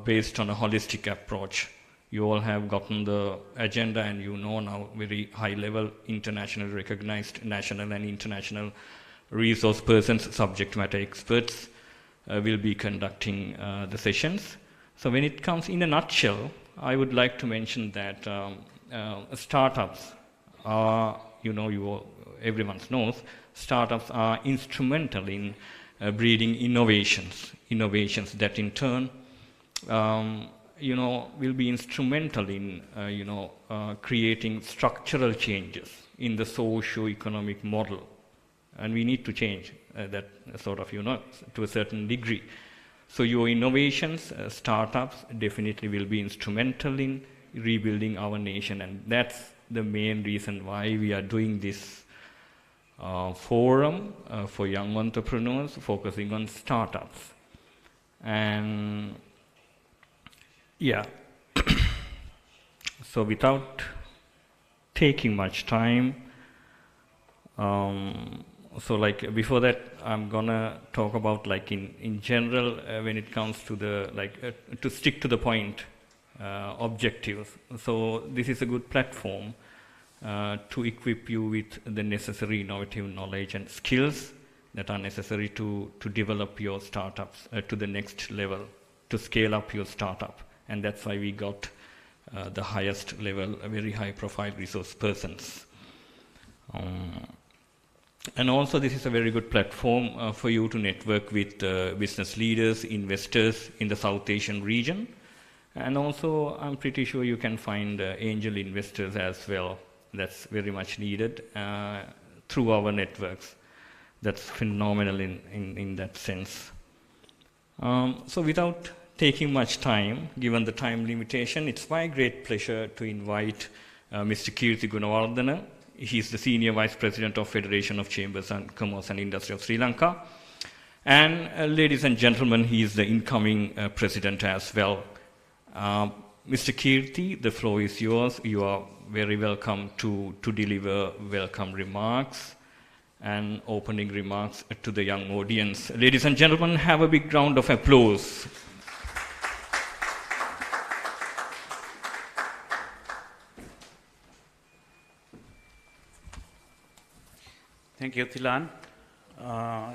based on a holistic approach. You all have gotten the agenda and you know now very high level, internationally recognized national and international resource persons, subject matter experts will be conducting the sessions. So when it comes in a nutshell, I would like to mention that startups are, everyone knows, startups are instrumental in breeding innovations that in turn will be instrumental in creating structural changes in the socio-economic model, and we need to change that sort of to a certain degree. So your innovations, startups definitely will be instrumental in rebuilding our nation, and that's the main reason why we are doing this forum for young entrepreneurs focusing on startups. And yeah, so without taking much time, so like before that, I'm gonna talk about like in general when it comes to the to stick to the point objectives. So this is a good platform to equip you with the necessary innovative knowledge and skills that are necessary to develop your startups to the next level, to scale up your startup. And that's why we got the highest level, very high profile resource persons. And also this is a very good platform for you to network with business leaders, investors in the South Asian region. And also I'm pretty sure you can find angel investors as well. That's very much needed through our networks. That's phenomenal in that sense. So without taking much time, given the time limitation, it's my great pleasure to invite Mr. Kirti Gunawardana. He's the Senior Vice President of Federation of Chambers and Commerce and Industry of Sri Lanka. And ladies and gentlemen, he is the incoming President as well. Mr. Kirti, the floor is yours. You are very welcome to deliver welcome remarks and opening remarks to the young audience. Ladies and gentlemen, have a big round of applause. Thank you, Thilan.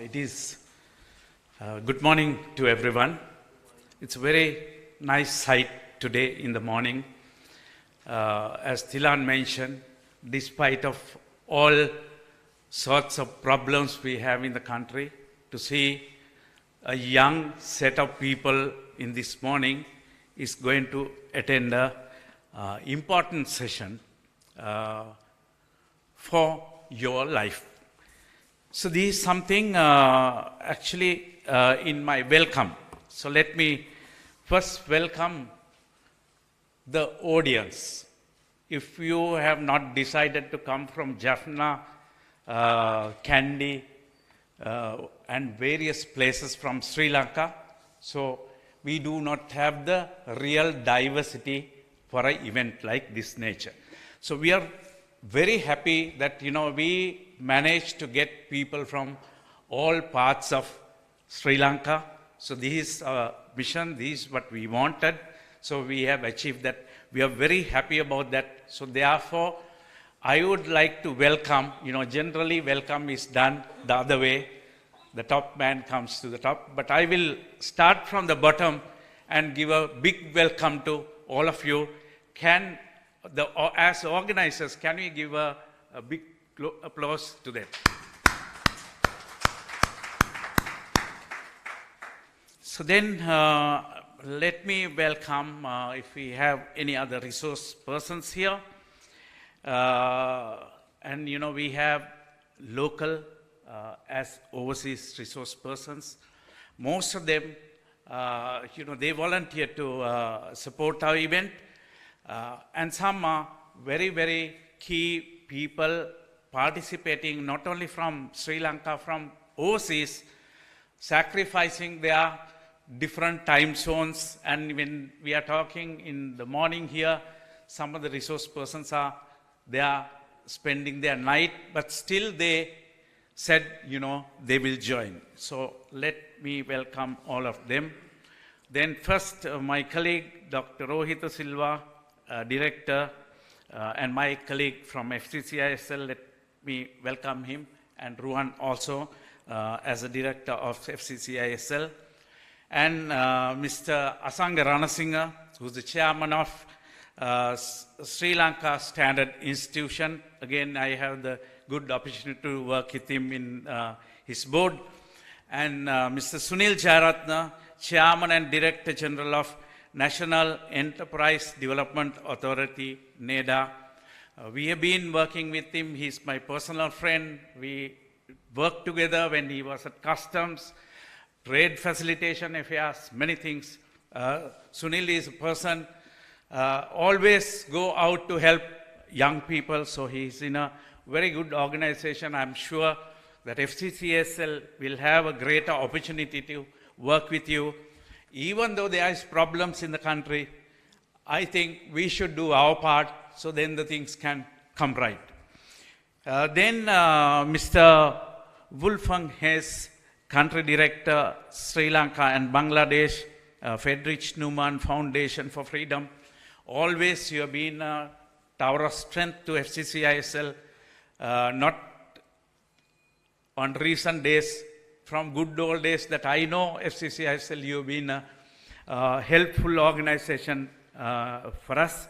It is good morning to everyone. It's a very nice sight today in the morning. As Thilan mentioned, despite of all sorts of problems we have in the country, to see a young set of people in this morning is going to attend a important session for your life. So this is something actually in my welcome. So let me first welcome the audience. If you have not decided to come from Jaffna, Kandy, and various places from Sri Lanka, so we do not have the real diversity for an event like this nature. So we are very happy that we managed to get people from all parts of Sri Lanka. So this is our mission, this is what we wanted. So we have achieved that. We are very happy about that. So therefore, I would like to welcome, generally welcome is done the other way. The top man comes to the top. But I will start from the bottom and give a big welcome to all of you. As organizers, can we give a big applause to them? So then, let me welcome, if we have any other resource persons here. And we have local as overseas resource persons. Most of them, they volunteer to support our event. And some are very, very key people participating not only from Sri Lanka, from overseas, sacrificing their different time zones. And when we are talking in the morning here, some of the resource persons they are spending their night, but still they said, they will join. So let me welcome all of them. Then first, my colleague, Dr. Rohita Silva, Director, and my colleague from FCCISL, let me welcome him, and Ruhan also as a Director of FCCISL. And Mr. Asanga Ranasinghe, who's the Chairman of Sri Lanka Standard Institution. Again, I have the good opportunity to work with him in his board. And Mr. Sunil Jayarathne, Chairman and Director General of National Enterprise Development Authority, NEDA. We have been working with him. He's my personal friend. We worked together when he was at Customs, trade facilitation affairs, many things. Sunil is a person always go out to help young people, so he's in a very good organization. I'm sure that FCCSL will have a greater opportunity to work with you. Even though there is problems in the country, I think we should do our part, so then the things can come right. Then Mr. Wolfgang Heinze, Country Director, Sri Lanka and Bangladesh, Friedrich Naumann Foundation for Freedom. Always you have been a tower of strength to FCCISL, not on recent days, from good old days that I know FCCISL, you have been a helpful organization for us.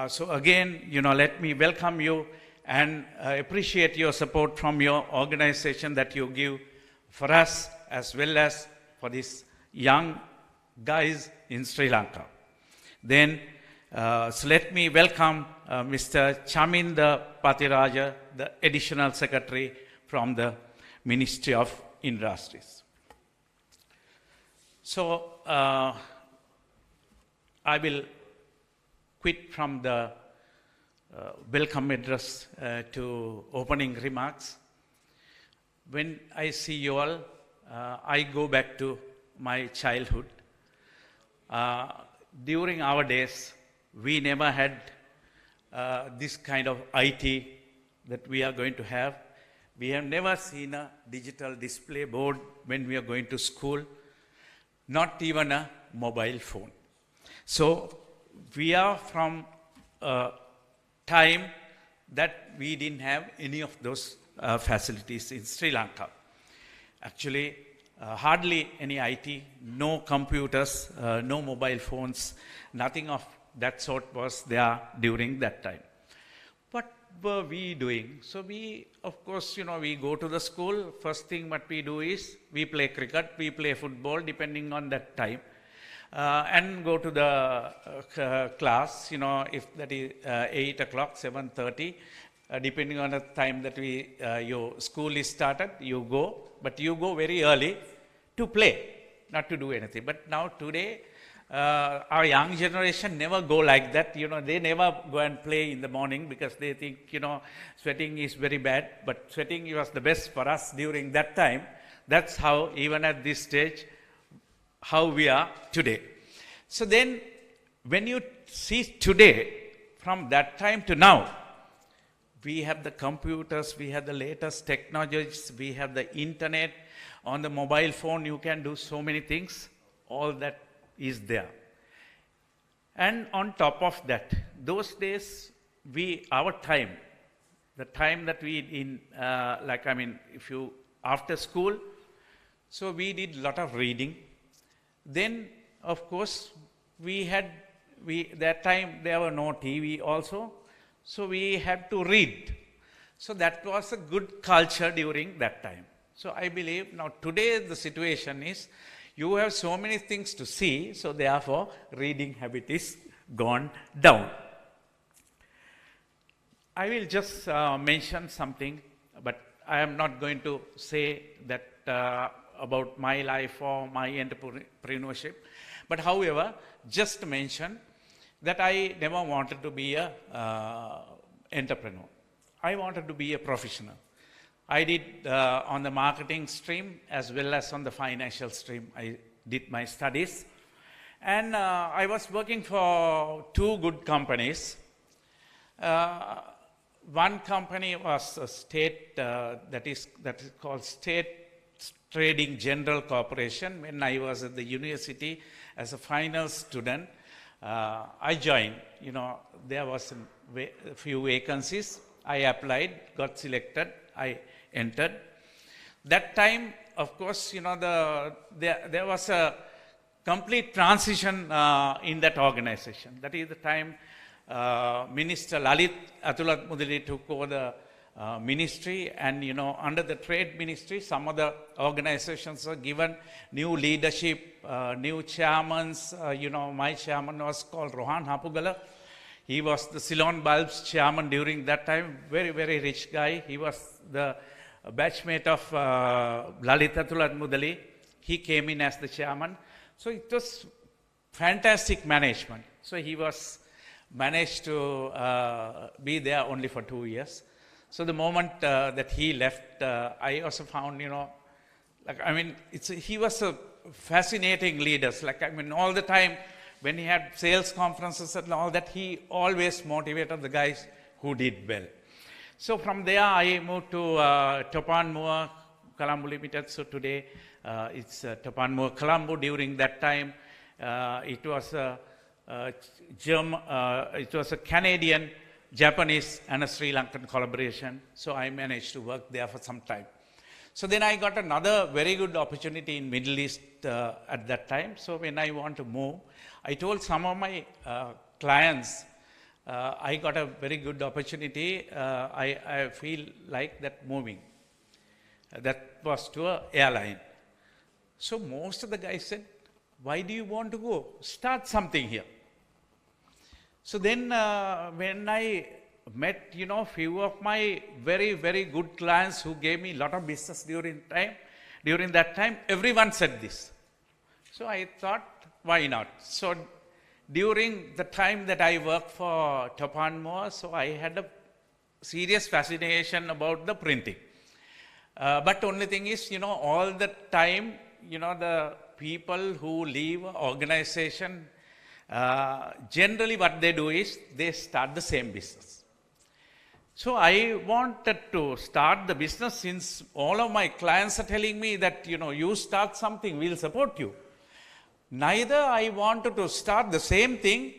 So again, let me welcome you and appreciate your support from your organization that you give for us as well as for these young guys in Sri Lanka. Then, so let me welcome Mr. Chaminda Patiraja, the Additional Secretary from the Ministry of Industries. So, I will quit from the welcome address to opening remarks. When I see you all, I go back to my childhood. During our days, we never had this kind of IT that we are going to have. We have never seen a digital display board when we are going to school, not even a mobile phone. So we are from a time that we didn't have any of those facilities in Sri Lanka. Actually, hardly any IT, no computers, no mobile phones, nothing of that sort was there during that time. What were we doing? So we, of course, we go to the school. First thing what we do is we play cricket, we play football, depending on that time. And go to the class, if that is 8 o'clock, 7:30, depending on the time that your school is started, you go. But you go very early to play, not to do anything. But now today, our young generation never go like that. They never go and play in the morning because they think, sweating is very bad. But sweating was the best for us during that time. That's how, even at this stage, how we are today. So then, when you see today, from that time to now, we have the computers, we have the latest technologies, we have the internet. On the mobile phone, you can do so many things. All that is there. And on top of that, those days, our time, the time that we after school, so we did a lot of reading. Then, of course, that time there were no TV also, so we had to read. So that was a good culture during that time. So I believe now today the situation is, you have so many things to see, so therefore reading habit is gone down. I will just mention something, but I am not going to say that about my life or my entrepreneurship. But however, just to mention that I never wanted to be an entrepreneur. I wanted to be a professional. I did on the marketing stream as well as on the financial stream. I did my studies. And I was working for two good companies. One company was a state that is called State Trading General Corporation. When I was at the university as a final student, I joined. There was a few vacancies. I applied, got selected, I entered. That time, of course, there was a complete transition in that organization. That is the time Minister Lalit Atulat Mudali took over the ministry, and under the trade ministry, some of the organizations were given new leadership, new chairmans. My chairman was called Rohan Hapugala. He was the Ceylon Bulbs chairman during that time. Very, very rich guy. He was the batchmate of Lalit Atulat Mudali. He came in as the chairman. So it was fantastic management. So he was managed to be there only for 2 years. So the moment that he left, I also found, he was a fascinating leader. All the time when he had sales conferences and all that, he always motivated the guys who did well. So from there, I moved to Topan Moore Colombo Limited. So today, it's Topan Moore Colombo. During that time, it was a Canadian, Japanese and a Sri Lankan collaboration. So I managed to work there for some time. So then I got another very good opportunity in Middle East at that time. So when I want to move, I told some of my clients, I got a very good opportunity. I feel like that moving. That was to an airline. So most of the guys said, why do you want to go? Start something here. So then when I met, few of my very, very good clients who gave me a lot of business during that time, everyone said this. So I thought, why not? So during the time that I worked for Topan Moore, so I had a serious fascination about the printing. But only thing is, all the time, the people who leave an organization, generally what they do is they start the same business. So I wanted to start the business since all of my clients are telling me that, you start something, we'll support you. Neither I wanted to start the same thing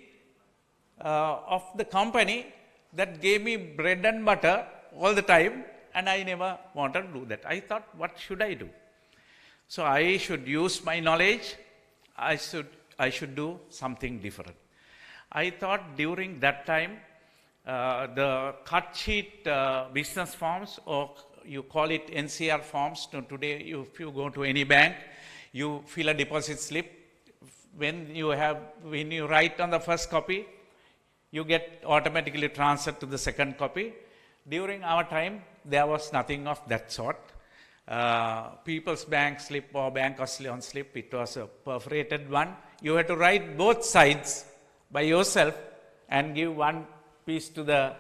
of the company that gave me bread and butter all the time, and I never wanted to do that. I thought, what should I do? So I should use my knowledge. I should do something different. I thought during that time, the cut sheet business forms, or you call it NCR forms. Today, if you go to any bank, you fill a deposit slip. When you write on the first copy, you get automatically transferred to the second copy. During our time, there was nothing of that sort. People's bank slip or Bank of Ceylon slip, it was a perforated one. You had to write both sides by yourself and give one piece to the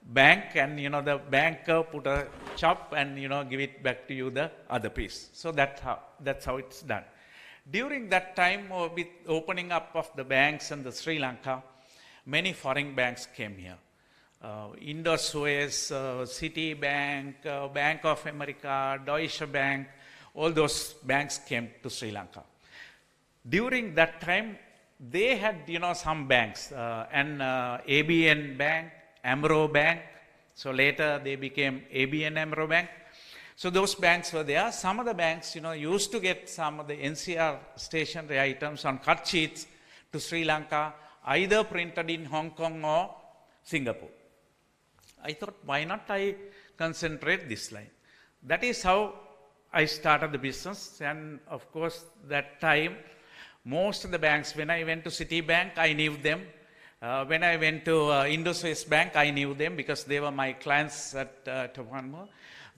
bank, and the banker put a chop and give it back to you the other piece. So that's how it's done. During that time, with opening up of the banks in the Sri Lanka, many foreign banks came here. Indo-Suez, Citibank, Bank of America, Deutsche Bank, all those banks came to Sri Lanka. During that time, they had, some banks, and ABN Bank, Amro Bank. So later they became ABN Amro Bank. So those banks were there. Some of the banks, used to get some of the NCR stationery items on cut sheets to Sri Lanka, either printed in Hong Kong or Singapore. I thought, why not I concentrate this line? That is how I started the business. And of course, that time, most of the banks, when I went to Citibank, I knew them. When I went to Indo-Suez Bank, I knew them because they were my clients at Topan Moore.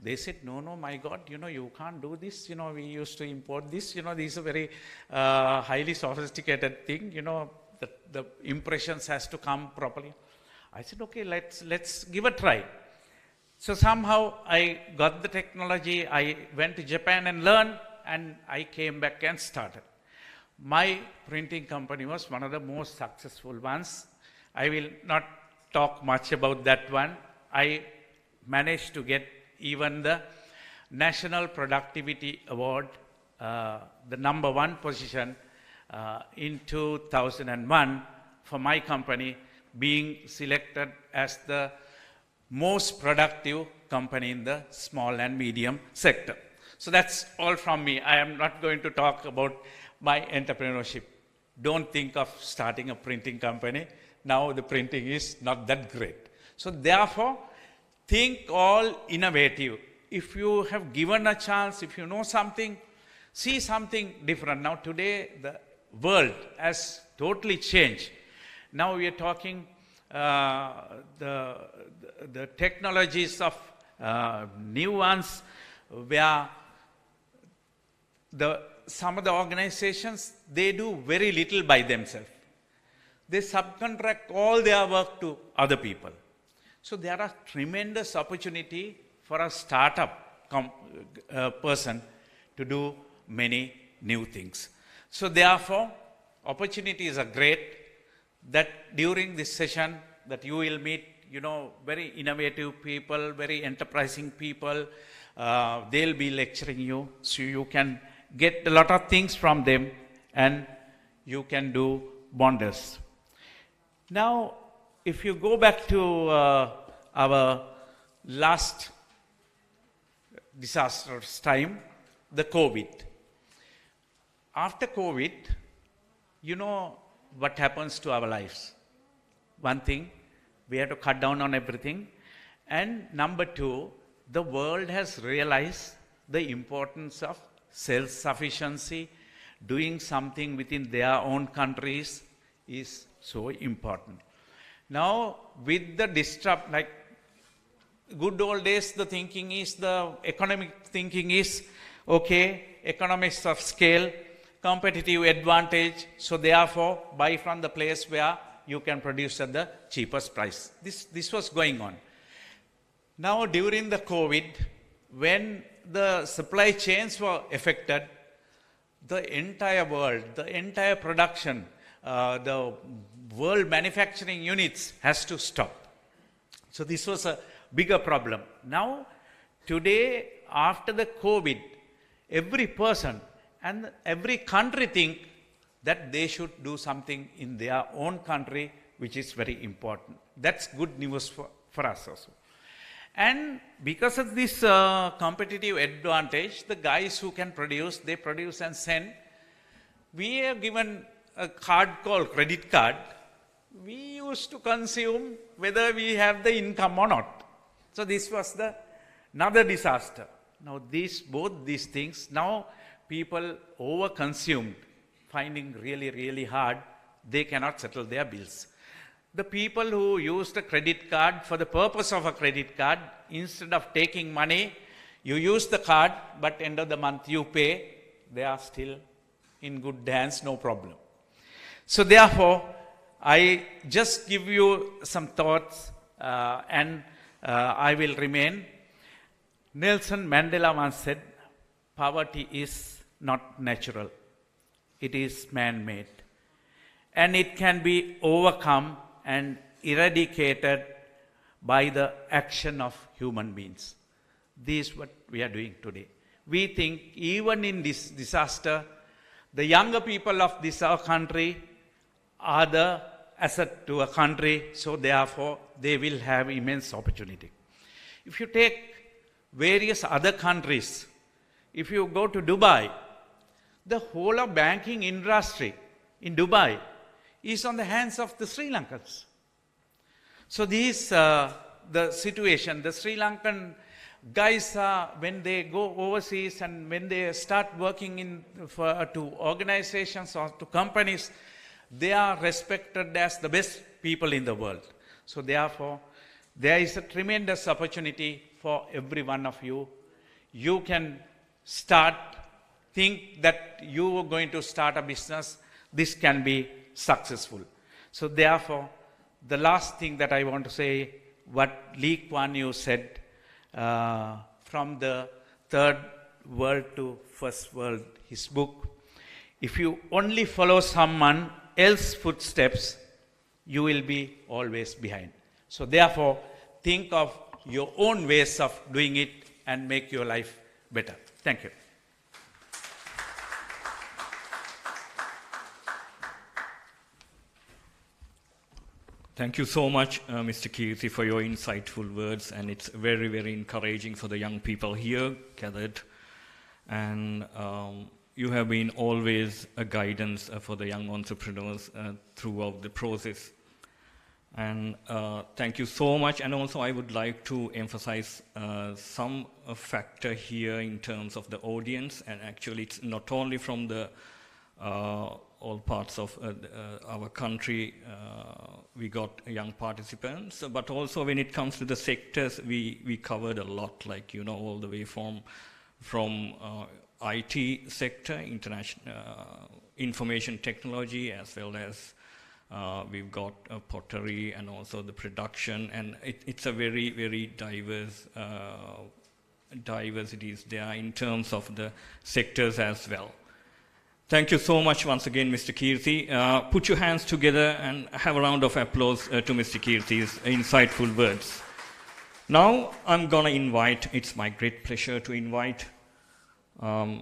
They said, no, my God, you can't do this. We used to import this. These are very highly sophisticated thing. The impressions has to come properly. I said, okay, let's give a try. So somehow I got the technology. I went to Japan and learned, and I came back and started. My printing company was one of the most successful ones. I will not talk much about that one. I managed to get even the National Productivity Award, the number 1 position in 2001 for my company, being selected as the most productive company in the small and medium sector. So that's all from me. I am not going to talk about my entrepreneurship. Don't think of starting a printing company. Now the printing is not that great. So therefore, think all innovative. If you have given a chance, if you know something, see something different. Now today, the world has totally changed. Now we are talking the technologies of new ones, where some of the organizations, they do very little by themselves. They subcontract all their work to other people. So there are tremendous opportunity for a startup person to do many new things. So therefore, opportunities are great, that during this session that you will meet, very innovative people, very enterprising people. They'll be lecturing you, so you can get a lot of things from them and you can do wonders. Now, if you go back to our last disastrous time, the COVID. After COVID, you know what happens to our lives. One thing, we have to cut down on everything. And number 2, the world has realized the importance of self-sufficiency. Doing something within their own countries is so important. Now, with the like good old days, the thinking is, the economic thinking is, okay, economics of scale, competitive advantage, so therefore buy from the place where you can produce at the cheapest price. This was going on. Now during the COVID, when the supply chains were affected, the entire world, the entire production, the world manufacturing units has to stop. So this was a bigger problem. Now, today, after the COVID, every person and every country think that they should do something in their own country, which is very important. That's good news for us also. And because of this competitive advantage, the guys who can produce, they produce and send. We are given a card called credit card. We used to consume whether we have the income or not. So this was another disaster. Now both these things, now people over-consumed, finding really, really hard, they cannot settle their bills. The people who use the credit card for the purpose of a credit card, instead of taking money, you use the card, but end of the month you pay, they are still in good hands, no problem. So therefore, I just give you some thoughts and I will remain. Nelson Mandela once said, poverty is not natural, it is man-made. And it can be overcome and eradicated by the action of human beings. This is what we are doing today. We think even in this disaster, the younger people of this our country are the asset to a country, so therefore they will have immense opportunity. If you take various other countries, if you go to Dubai, the whole of banking industry in Dubai is on the hands of the Sri Lankans. So this the situation, the Sri Lankan guys, when they go overseas and when they start working to organizations or to companies, they are respected as the best people in the world. So therefore, there is a tremendous opportunity for every one of you. You can think that you are going to start a business. This can be successful. So therefore, the last thing that I want to say, what Lee Kuan Yew said, from the third world to first world, his book, if you only follow someone else's footsteps, you will be always behind. So therefore, think of your own ways of doing it and make your life better. Thank you. Thank you so much, Mr. Kirti, for your insightful words, and it's very, very encouraging for the young people here gathered. And you have been always a guidance for the young entrepreneurs throughout the process. And thank you so much. And also I would like to emphasize some factor here in terms of the audience. And actually it's not only from the all parts of our country, we got young participants, but also when it comes to the sectors, we covered a lot, like, you know, all the way from IT sector, international information technology, as well as we've got pottery and also the production, and it's a very, very diverse diversities there in terms of the sectors as well. Thank you so much once again, Mr. Kirti. Put your hands together and have a round of applause to Mr. Kirti's insightful words. Now I'm going to invite, it's my great pleasure to invite Mr.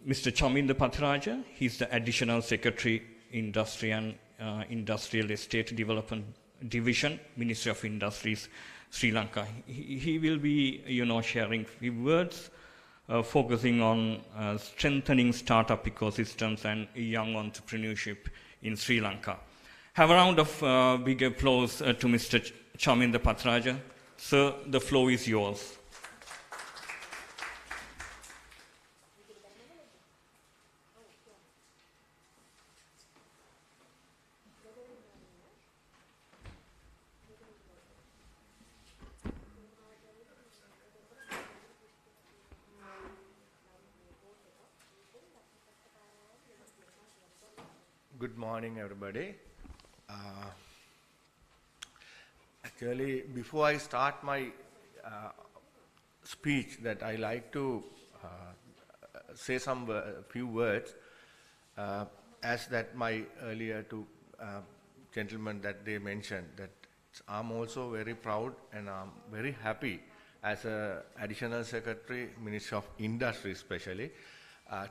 Chaminda Patiraja. He's the Additional Secretary, Industry and Industrial Estate Development Division, Ministry of Industries, Sri Lanka. He will be, you know, sharing few words, focusing on strengthening startup ecosystems and young entrepreneurship in Sri Lanka. Have a round of big applause to Mr. Chaminda Patiraja. Sir, the floor is yours. Good morning, everybody. Actually, before I start my speech, that I like to say few words, as that my earlier two gentlemen that they mentioned, that I'm also very proud and I'm very happy as a Additional Secretary, Ministry of Industry especially,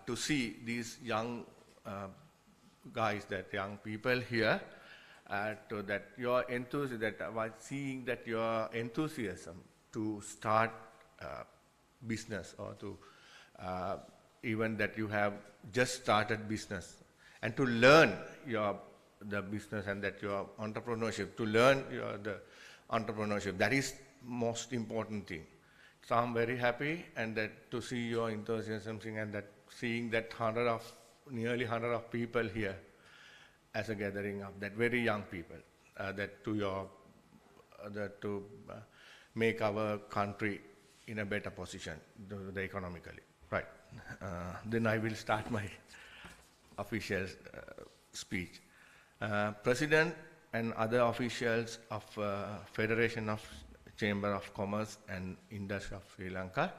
to see these young guys, that young people here, to that your enthusiasm, that I was seeing that your enthusiasm to start business, or to even that you have just started business, and to learn the business, and that your entrepreneurship, to learn the entrepreneurship, that is most important thing. So I'm very happy, and that to see your enthusiasm, and that seeing that nearly 100 of people here as a gathering of that very young people, that to make our country in a better position, the economically. Right. Then I will start my official speech. President and other officials of Federation of Chamber of Commerce and Industry of Sri Lanka,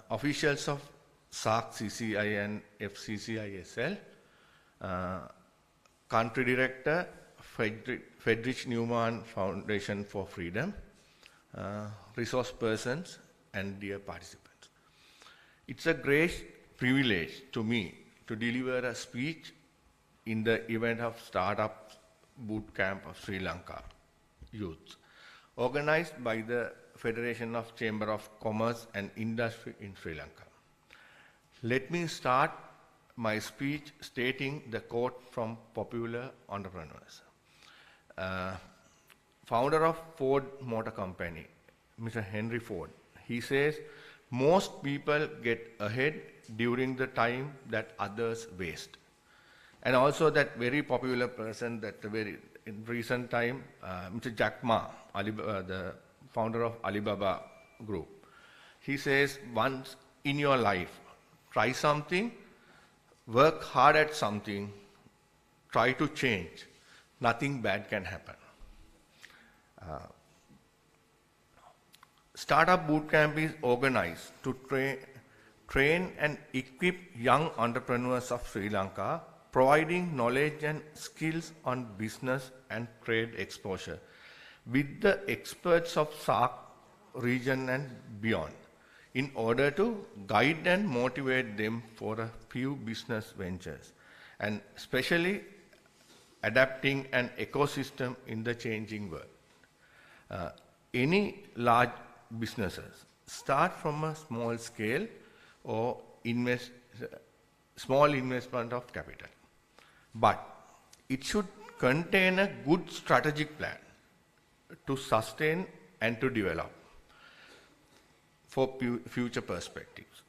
officials of SARC, CCI and FCCISL, Country Director, Friedrich Naumann Foundation for Freedom, resource persons, and dear participants. It's a great privilege to me to deliver a speech in the event of Startup Bootcamp of Sri Lanka Youth, organized by the Federation of Chamber of Commerce and Industry in Sri Lanka. Let me start my speech stating the quote from popular entrepreneurs. Founder of Ford Motor Company, Mr. Henry Ford, he says, most people get ahead during the time that others waste. And also that very popular person, in recent time, Mr. Jack Ma, the founder of Alibaba Group, he says, once in your life, try something, work hard at something, try to change. Nothing bad can happen. Startup Bootcamp is organized to train and equip young entrepreneurs of Sri Lanka, providing knowledge and skills on business and trade exposure with the experts of SARC region and beyond. in order to guide and motivate them for a few business ventures, and especially adapting an ecosystem in the changing world. Any large businesses start from a small scale or small investment of capital, but it should contain a good strategic plan to sustain and to develop for future perspectives.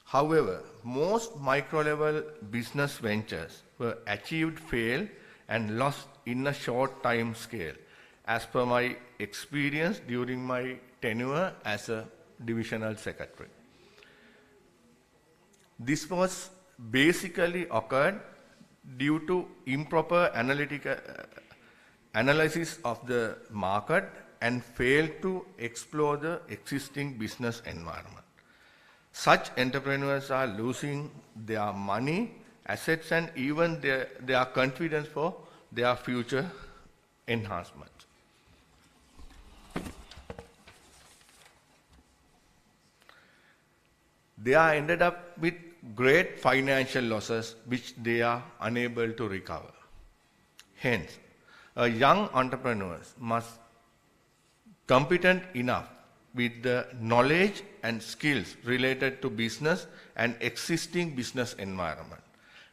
However, most micro-level business ventures were achieved, failed, and lost in a short time scale, as per my experience during my tenure as a divisional secretary. This was basically occurred due to improper analysis of the market and failed to explore the existing business environment. Such entrepreneurs are losing their money, assets, and even their confidence for their future enhancement. They are ended up with great financial losses which they are unable to recover. Hence, a young entrepreneur must competent enough with the knowledge and skills related to business and existing business environment.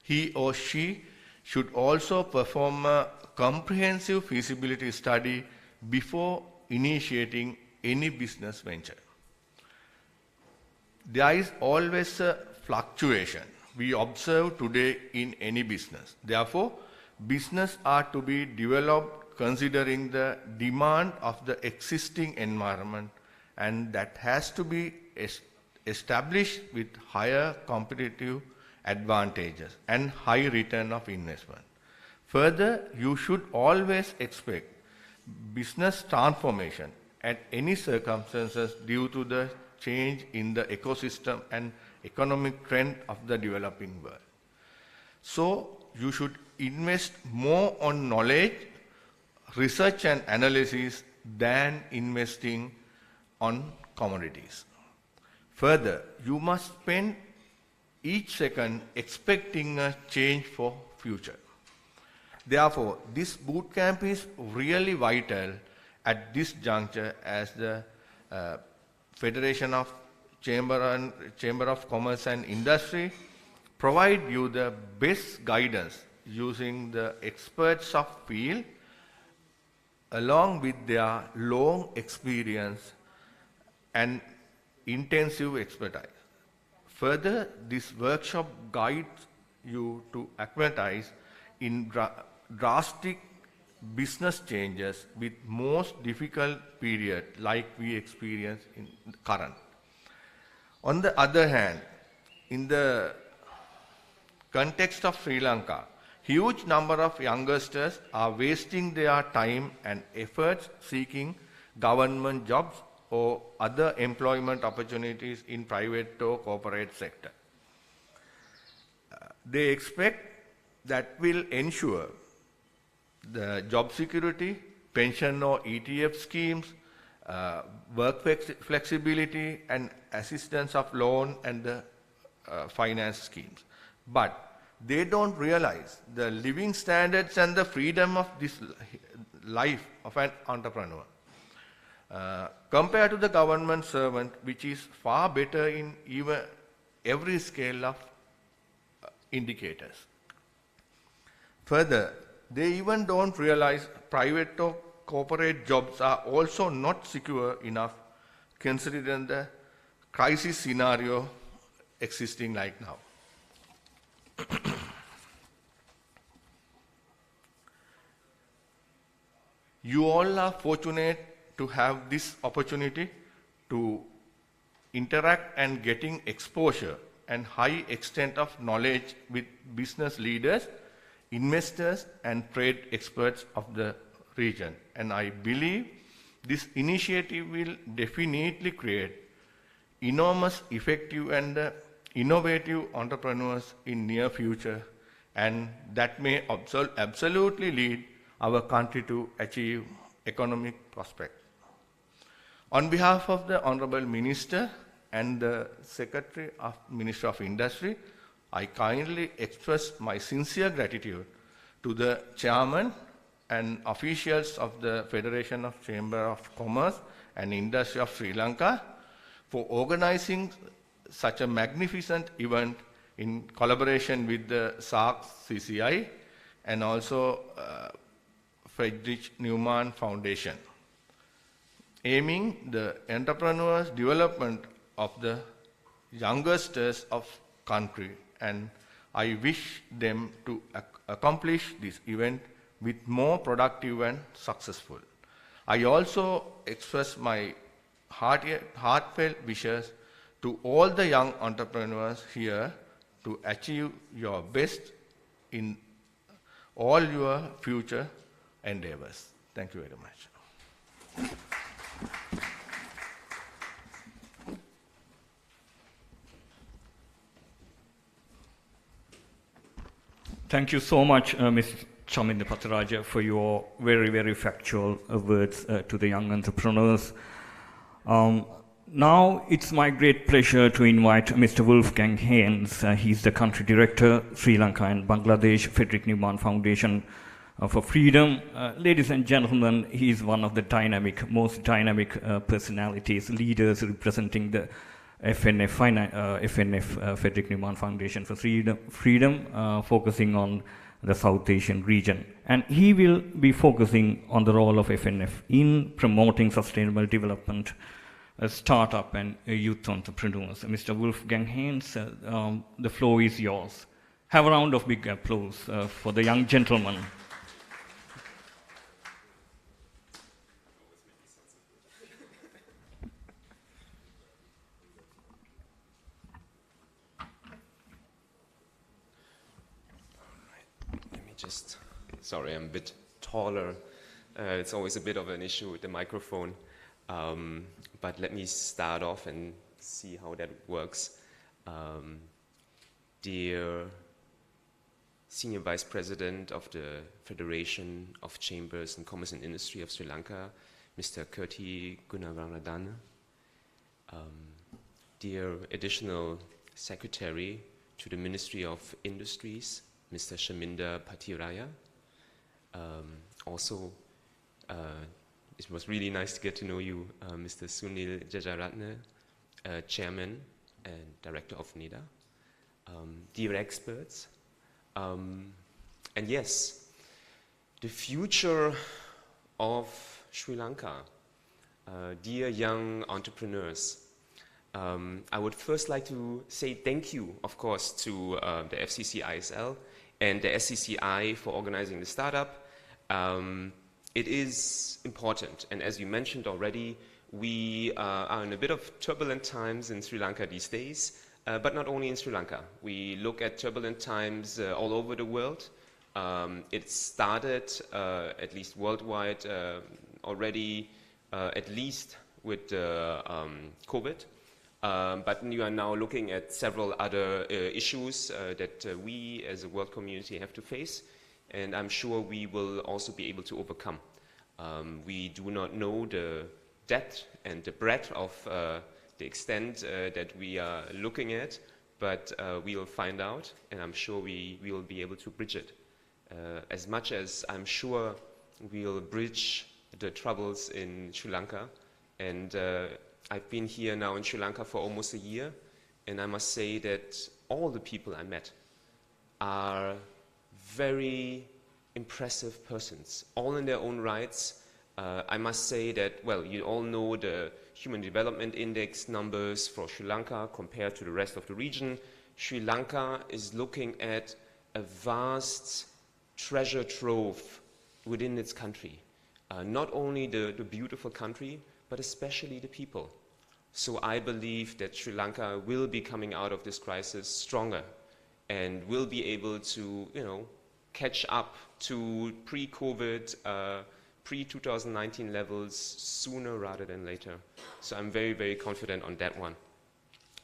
He or she should also perform a comprehensive feasibility study before initiating any business venture. There is always a fluctuation we observe today in any business. Therefore, business are to be developed considering the demand of the existing environment, and that has to be established with higher competitive advantages and high return of investment. Further, you should always expect business transformation at any circumstances due to the change in the ecosystem and economic trend of the developing world. So, you should invest more on knowledge, research and analysis than investing on commodities. Further, you must spend each second expecting a change for future. Therefore, this bootcamp is really vital at this juncture, as the Federation of Chamber of Commerce and Industry provide you the best guidance using the experts of field along with their long experience and intensive expertise. Further, this workshop guides you to acclimatize in drastic business changes with most difficult period like we experience in the current. On the other hand, in the context of Sri Lanka, huge number of youngsters are wasting their time and efforts seeking government jobs or other employment opportunities in private or corporate sector. They expect that will ensure the job security, pension or ETF schemes, work flexibility and assistance of loan and the finance schemes. But they don't realize the living standards and the freedom of this life of an entrepreneur. Compared to the government servant, which is far better in even every scale of indicators. Further, they even don't realize private or corporate jobs are also not secure enough considering the crisis scenario existing like now. You all are fortunate to have this opportunity to interact and getting exposure and high extent of knowledge with business leaders, investors and trade experts of the region. And I believe this initiative will definitely create enormous effective and innovative entrepreneurs in near future, and that may absolutely lead our country to achieve economic prospect. On behalf of the Honorable Minister and the Secretary of Ministry of Industry, I kindly express my sincere gratitude to the Chairman and officials of the Federation of Chamber of Commerce and Industry of Sri Lanka for organizing such a magnificent event in collaboration with the SARC CCI and also Friedrich Naumann Foundation, aiming the entrepreneurs' development of the youngsters of country, and I wish them to accomplish this event with more productive and successful. I also express my heartfelt wishes to all the young entrepreneurs here to achieve your best in all your future endeavors. Thank you very much. Thank you so much, Ms. Chaminda Patiraja, for your very, very factual words to the young entrepreneurs. Now it's my great pleasure to invite Mr. Wolfgang Heinze. He's the country director, Sri Lanka and Bangladesh, Friedrich Naumann Foundation for Freedom. Ladies and gentlemen, he is one of the most dynamic personalities, leaders representing the FNF, Friedrich Naumann Foundation for Freedom, focusing on the South Asian region. And he will be focusing on the role of FNF in promoting sustainable development, startup and youth entrepreneurs. Mr. Wolfgang Heinze, the floor is yours. Have a round of big applause for the young gentleman. Sorry, I'm a bit taller. It's always a bit of an issue with the microphone. But let me start off and see how that works. Dear Senior Vice President of the Federation of Chambers and Commerce and Industry of Sri Lanka, Mr. Kirti Gunawaradana, dear Additional Secretary to the Ministry of Industries, Mr. Chaminda Patiraja. Also, it was really nice to get to know you, Mr. Sunil Jayarathne, Chairman and Director of NEDA. Dear experts, and yes, the future of Sri Lanka, dear young entrepreneurs. I would first like to say thank you, of course, to the FCC ISL and the SCCI for organizing the startup. It is important, and as you mentioned already, we are in a bit of turbulent times in Sri Lanka these days, but not only in Sri Lanka. We look at turbulent times all over the world. It started, at least worldwide, already at least with COVID. But you are now looking at several other issues that we as a world community have to face, and I'm sure we will also be able to overcome. We do not know the depth and the breadth of the extent that we are looking at, but we will find out, and I'm sure we will be able to bridge it. As much as I'm sure we'll bridge the troubles in Sri Lanka, and I've been here now in Sri Lanka for almost a year, and I must say that all the people I met are very impressive persons, all in their own rights. I must say that, well, you all know the Human Development Index numbers for Sri Lanka compared to the rest of the region. Sri Lanka is looking at a vast treasure trove within its country. Not only the beautiful country, but especially the people. So I believe that Sri Lanka will be coming out of this crisis stronger and will be able to, catch up to pre-COVID, pre-2019 levels sooner rather than later. So I'm very, very confident on that one.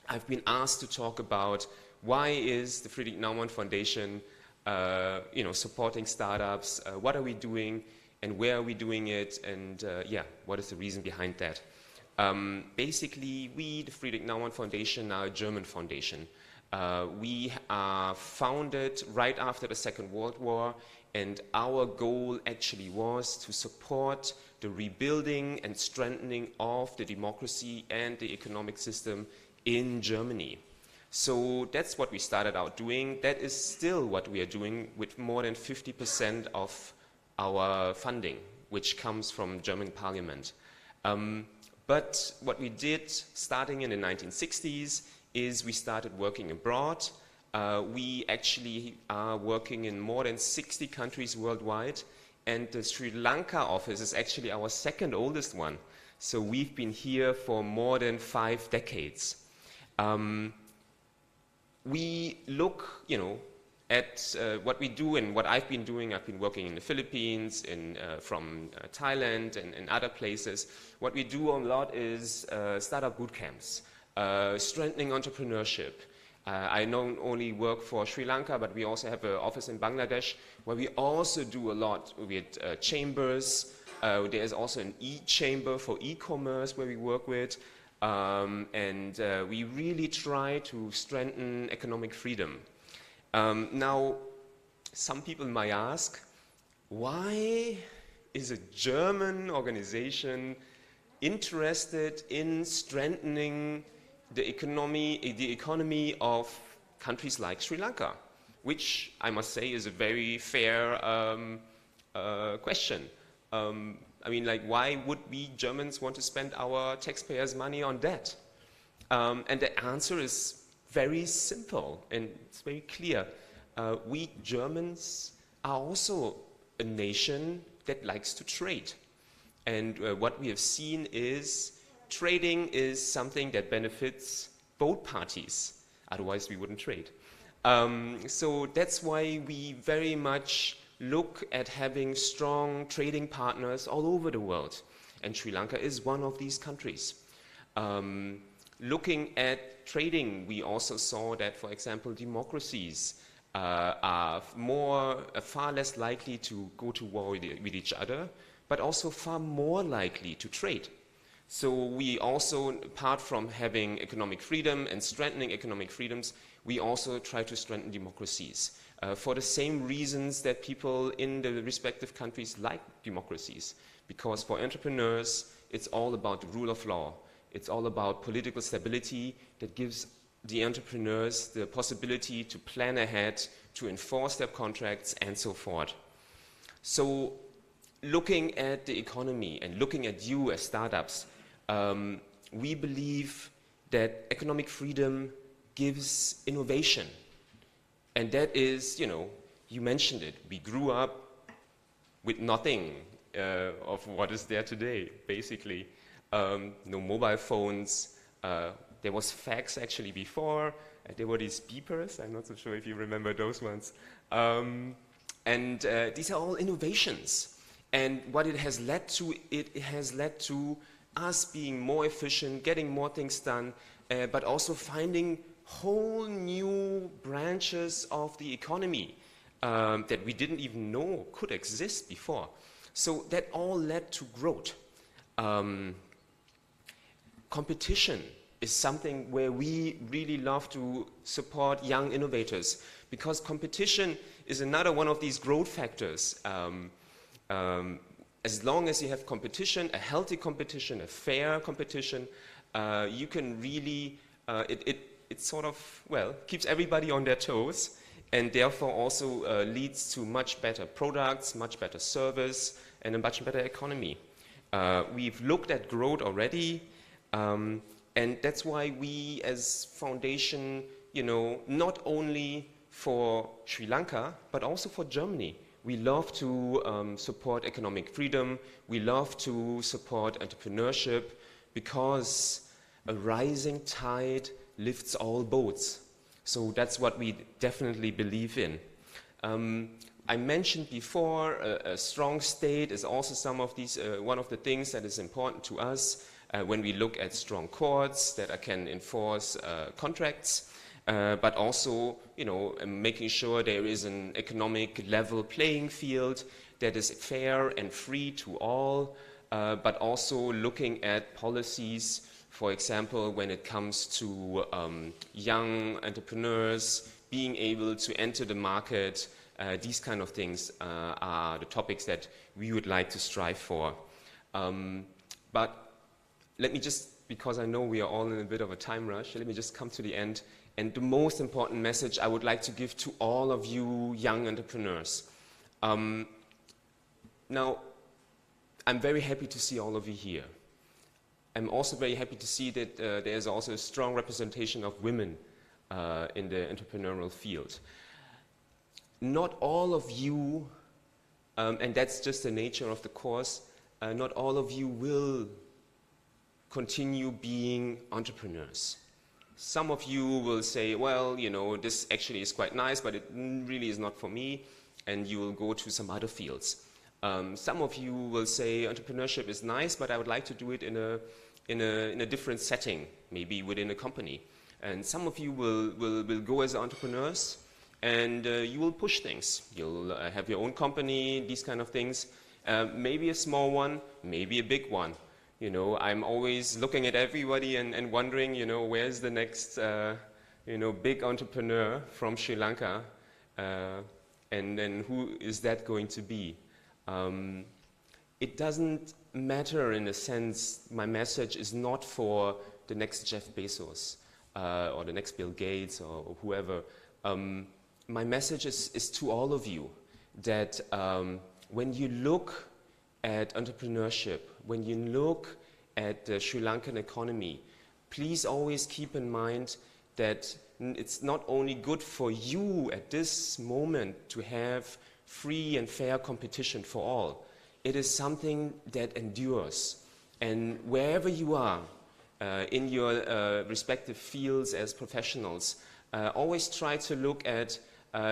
I've been asked to talk about why is the Friedrich Naumann Foundation, supporting startups, what are we doing and where are we doing it, and what is the reason behind that. Basically, we, the Friedrich Naumann Foundation, are a German foundation. We are founded right after the Second World War, and our goal actually was to support the rebuilding and strengthening of the democracy and the economic system in Germany. So that's what we started out doing. That is still what we are doing with more than 50% of our funding, which comes from German parliament. But what we did starting in the 1960s is we started working abroad. We actually are working in more than 60 countries worldwide, and the Sri Lanka office is actually our second oldest one. So we've been here for more than 5 decades. We look, at what we do and what I've been doing. I've been working in the Philippines, from Thailand and other places. What we do a lot is startup boot camps, strengthening entrepreneurship. I not only work for Sri Lanka, but we also have an office in Bangladesh where we also do a lot with chambers. There is also an e-chamber for e-commerce where we work with. And we really try to strengthen economic freedom. Now, some people might ask, why is a German organization interested in strengthening the economy of countries like Sri Lanka? Which I must say is a very fair question. I mean, like, why would we Germans want to spend our taxpayers' money on that? And the answer is very simple and it's very clear. We Germans are also a nation that likes to trade. And what we have seen is trading is something that benefits both parties. Otherwise, we wouldn't trade. So that's why we very much look at having strong trading partners all over the world. And Sri Lanka is one of these countries. Looking at trading, we also saw that, for example, democracies are far less likely to go to war with each other, but also far more likely to trade. So we also, apart from having economic freedom and strengthening economic freedoms, we also try to strengthen democracies for the same reasons that people in the respective countries like democracies. Because for entrepreneurs, it's all about the rule of law. It's all about political stability that gives the entrepreneurs the possibility to plan ahead, to enforce their contracts, and so forth. So looking at the economy and looking at you as startups, we believe that economic freedom gives innovation. And that is, you mentioned it, we grew up with nothing of what is there today, basically. No mobile phones, there was fax actually before, there were these beepers, I'm not so sure if you remember those ones. And these are all innovations. And what it has led to us being more efficient, getting more things done, but also finding whole new branches of the economy that we didn't even know could exist before. So that all led to growth. Competition is something where we really love to support young innovators, because competition is another one of these growth factors. As long as you have competition, a healthy competition, a fair competition, you can really, it sort of, keeps everybody on their toes, and therefore also leads to much better products, much better service, and a much better economy. We've looked at growth already, and that's why we as foundation, not only for Sri Lanka, but also for Germany, we love to support economic freedom. We love to support entrepreneurship, because a rising tide lifts all boats. So that's what we definitely believe in. I mentioned before, a strong state is also one of the things that is important to us when we look at strong courts that can enforce contracts. But also, making sure there is an economic level playing field that is fair and free to all. but also looking at policies, for example, when it comes to young entrepreneurs being able to enter the market. These kind of things are the topics that we would like to strive for. But let me just, because I know we are all in a bit of a time rush, let me just come to the end. And the most important message I would like to give to all of you young entrepreneurs. Now, I'm very happy to see all of you here. I'm also very happy to see that there's also a strong representation of women in the entrepreneurial field. Not all of you, and that's just the nature of the course, not all of you will continue being entrepreneurs. Some of you will say, well, you know, this actually is quite nice, but it really is not for me, and you will go to some other fields. Some of you will say, entrepreneurship is nice, but I would like to do it in a different setting, maybe within a company. And some of you will go as entrepreneurs, and you will push things. You'll have your own company, these kind of things. Maybe a small one, maybe a big one. You know, I'm always looking at everybody and wondering, you know, where's the next, you know, big entrepreneur from Sri Lanka, and then who is that going to be? It doesn't matter in a sense. My message is not for the next Jeff Bezos or the next Bill Gates or whoever. My message is to all of you that when you look at entrepreneurship, when you look at the Sri Lankan economy, please always keep in mind that it's not only good for you at this moment to have free and fair competition for all. It is something that endures. And wherever you are in your respective fields as professionals, always try to look at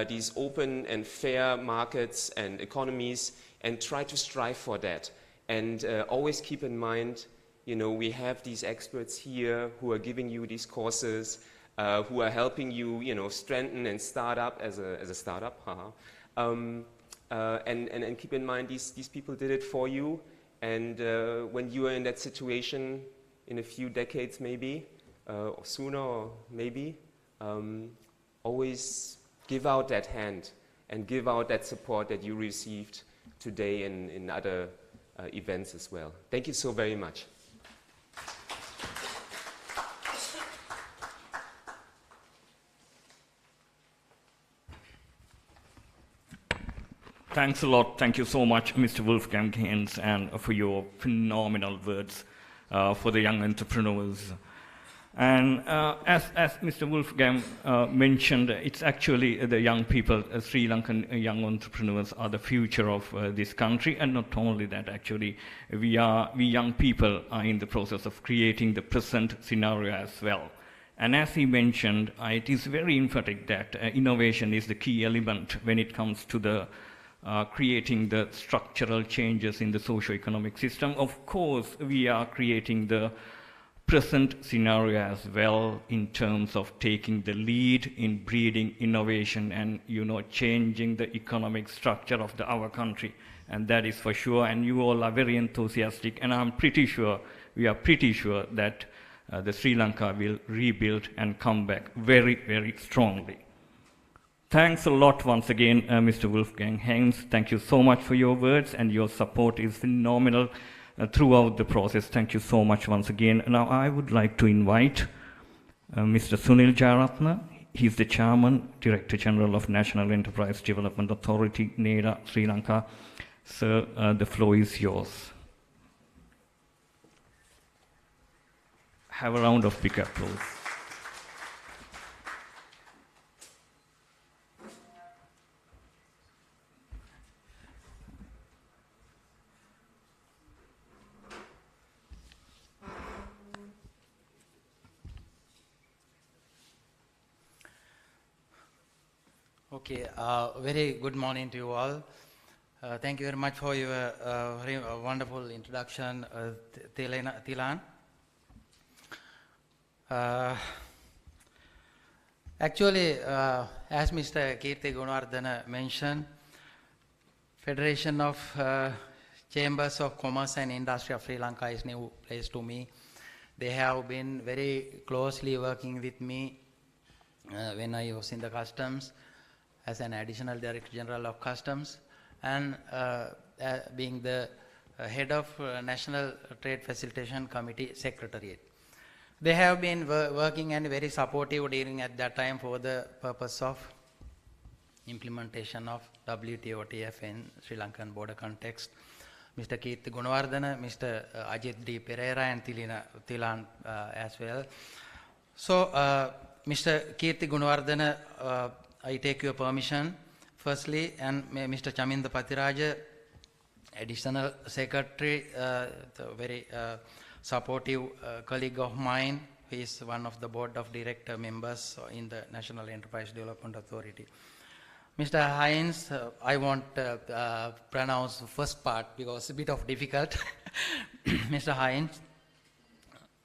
these open and fair markets and economies and try to strive for that. And always keep in mind, you know, we have these experts here who are giving you these courses, who are helping you, you know, strengthen and start up as a startup. And keep in mind, these people did it for you. And when you are in that situation in a few decades maybe, or sooner or maybe, always give out that hand and give out that support that you received today in other events as well. Thank you so very much. Thanks a lot. Thank you so much, Mr. Wolfgang Heinze, and for your phenomenal words for the young entrepreneurs. And as Mr. Wolfgang mentioned, it's actually the young people, Sri Lankan young entrepreneurs are the future of this country. And not only that, actually, we young people are in the process of creating the present scenario as well. And as he mentioned, it is very emphatic that innovation is the key element when it comes to the creating the structural changes in the socio-economic system. Of course, we are creating the present scenario as well in terms of taking the lead in breeding innovation and, you know, changing the economic structure of our country. And that is for sure. And you all are very enthusiastic. And I'm pretty sure, we are pretty sure that the Sri Lanka will rebuild and come back very, very strongly. Thanks a lot once again, Mr. Wolfgang Heinze. Thank you so much for your words, and your support is phenomenal throughout the process. Thank you so much once again. Now I would like to invite Mr. Sunil Jayarathne. He's the Chairman, Director General of National Enterprise Development Authority, NEDA, Sri Lanka. Sir, the floor is yours. Have a round of big applause. Okay, very good morning to you all. Thank you very much for your very wonderful introduction, Thilan. Actually, as Mr. Kirti Gunawardena mentioned, Federation of Chambers of Commerce and Industry of Sri Lanka is new place to me. They have been very closely working with me when I was in the customs as an additional Director General of Customs, and being the head of National Trade Facilitation Committee Secretariat. They have been working and very supportive during at that time for the purpose of implementation of WTO/TF in Sri Lankan border context. Mr. Kirti Gunawardena, Mr. Ajit D. Pereira, and Thilan as well. So, Mr. Kirti Gunawardena, I take your permission firstly, and Mr. Chaminda Patiraja, Additional Secretary, very supportive colleague of mine. He is one of the board of director members in the National Enterprise Development Authority. Mr. Heinze, I won't pronounce the first part because it's a bit of difficult. Mr. Heinze,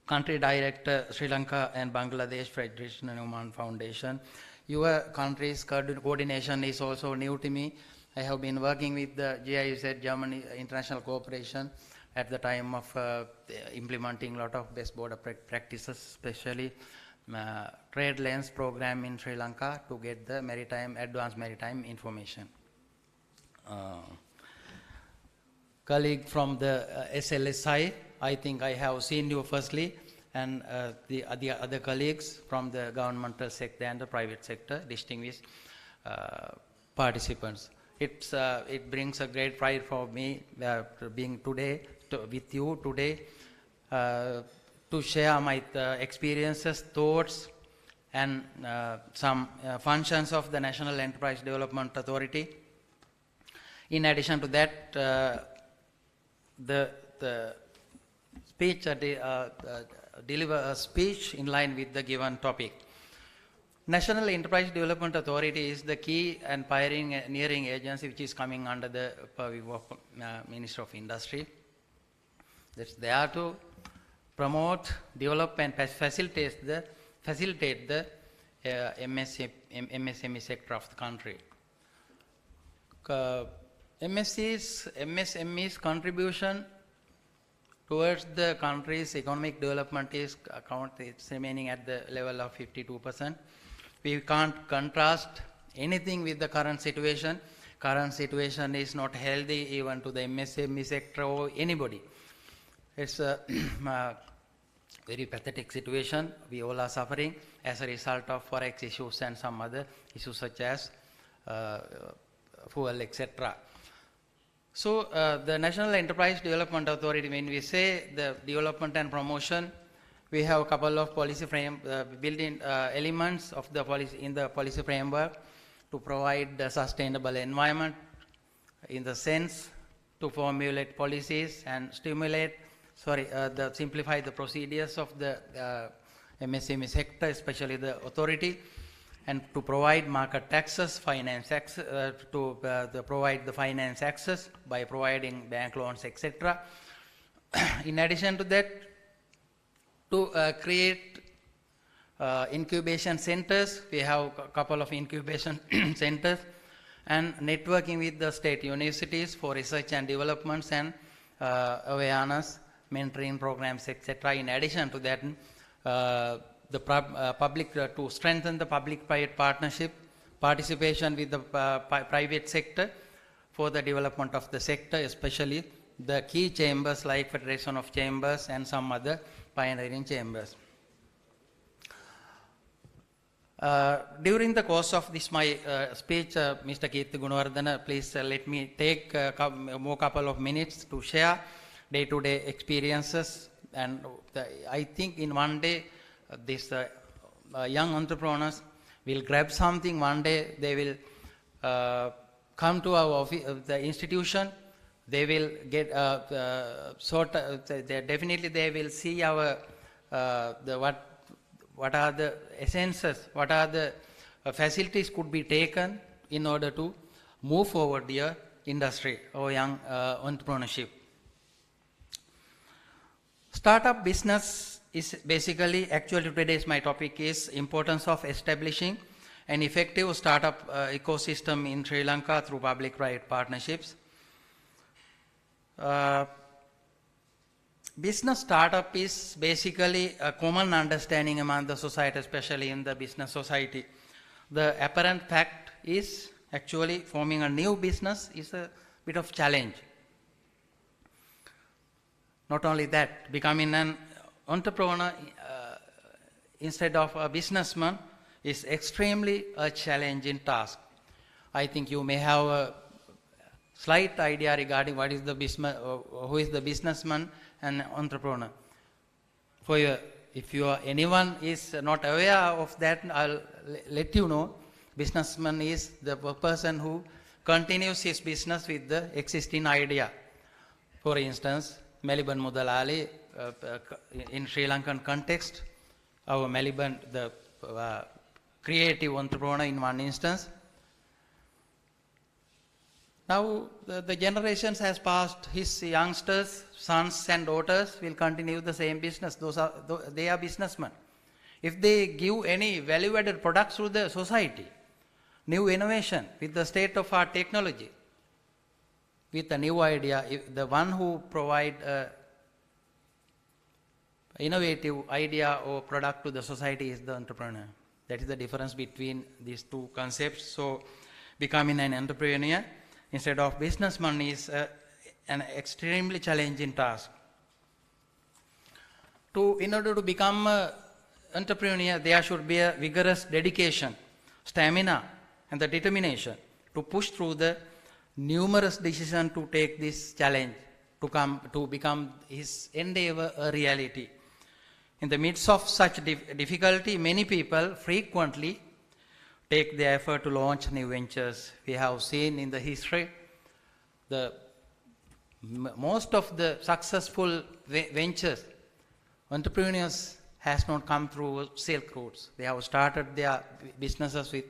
Country Director, Sri Lanka and Bangladesh Friedrich Naumann Foundation. Your country's coordination is also new to me. I have been working with the GIZ, Germany International Cooperation, at the time of implementing a lot of best border practices, especially trade lens program in Sri Lanka to get the advanced maritime information. Colleague from the SLSI, I think I have seen you firstly, and the other colleagues from the governmental sector and the private sector, distinguished participants. It brings a great pride for me being today with you today to share my experiences, thoughts, and some functions of the National Enterprise Development Authority. In addition to that, the speech deliver a speech in line with the given topic. National Enterprise Development Authority is the key and pioneering agency which is coming under the purview of Minister of Industry. That's there to promote, develop, and facilitate the MSME sector of the country. MSME's contribution towards the country's economic development is remaining at the level of 52%. We can't contrast anything with the current situation. Current situation is not healthy even to the MSME sector or anybody. It's a very pathetic situation. We all are suffering as a result of forex issues and some other issues such as fuel, etc. So, the National Enterprise Development Authority, when we say the development and promotion, we have a couple of policy built-in elements of the policy in the policy framework to provide the sustainable environment, in the sense to formulate policies and simplify the procedures of the MSME sector, especially the authority, and to provide market access, finance access, provide the finance access by providing bank loans, etc. In addition to that, to create incubation centers. We have a couple of incubation centers, and networking with the state universities for research and developments and awareness, mentoring programs, etc. In addition to that, to strengthen the public-private partnership, participation with the private sector for the development of the sector, especially the key chambers like Federation of Chambers and some other pioneering chambers. During the course of this my speech, Mr. Kirti Gunawardena, please let me take more couple of minutes to share day-to-day experiences, and I think in one day these young entrepreneurs will grab something. One day they will come to our office, the institution. They will get definitely they will see our what are the essences, what are the facilities could be taken in order to move forward your industry or young entrepreneurship. Startup business is basically, actually today's my topic is importance of establishing an effective startup ecosystem in Sri Lanka through public-private partnerships. Business startup is basically a common understanding among the society, especially in the business society. The apparent fact is actually forming a new business is a bit of challenge. Not only that, becoming an entrepreneur instead of a businessman is extremely a challenging task. I think you may have a slight idea regarding what is the business, who is the businessman and entrepreneur. If anyone is not aware of that, I'll let you know. Businessman is the person who continues his business with the existing idea. For instance, Melbourne Mudalali, in Sri Lankan context, our Melbourne, the creative entrepreneur in one instance. Now the generations has passed, his youngsters, sons and daughters will continue the same business. They are businessmen. If they give any value-added products to the society, new innovation with the state-of-art technology, with a new idea, if the one who provide innovative idea or product to the society is the entrepreneur. That is the difference between these two concepts. So becoming an entrepreneur instead of businessman is an extremely challenging task. In order to become an entrepreneur, there should be a vigorous dedication, stamina and the determination to push through the numerous decisions to take this challenge, to become his endeavor a reality. In the midst of such difficulty, many people frequently take the effort to launch new ventures. We have seen in the history, most of the successful ventures, entrepreneurs has not come through silk routes. They have started their businesses with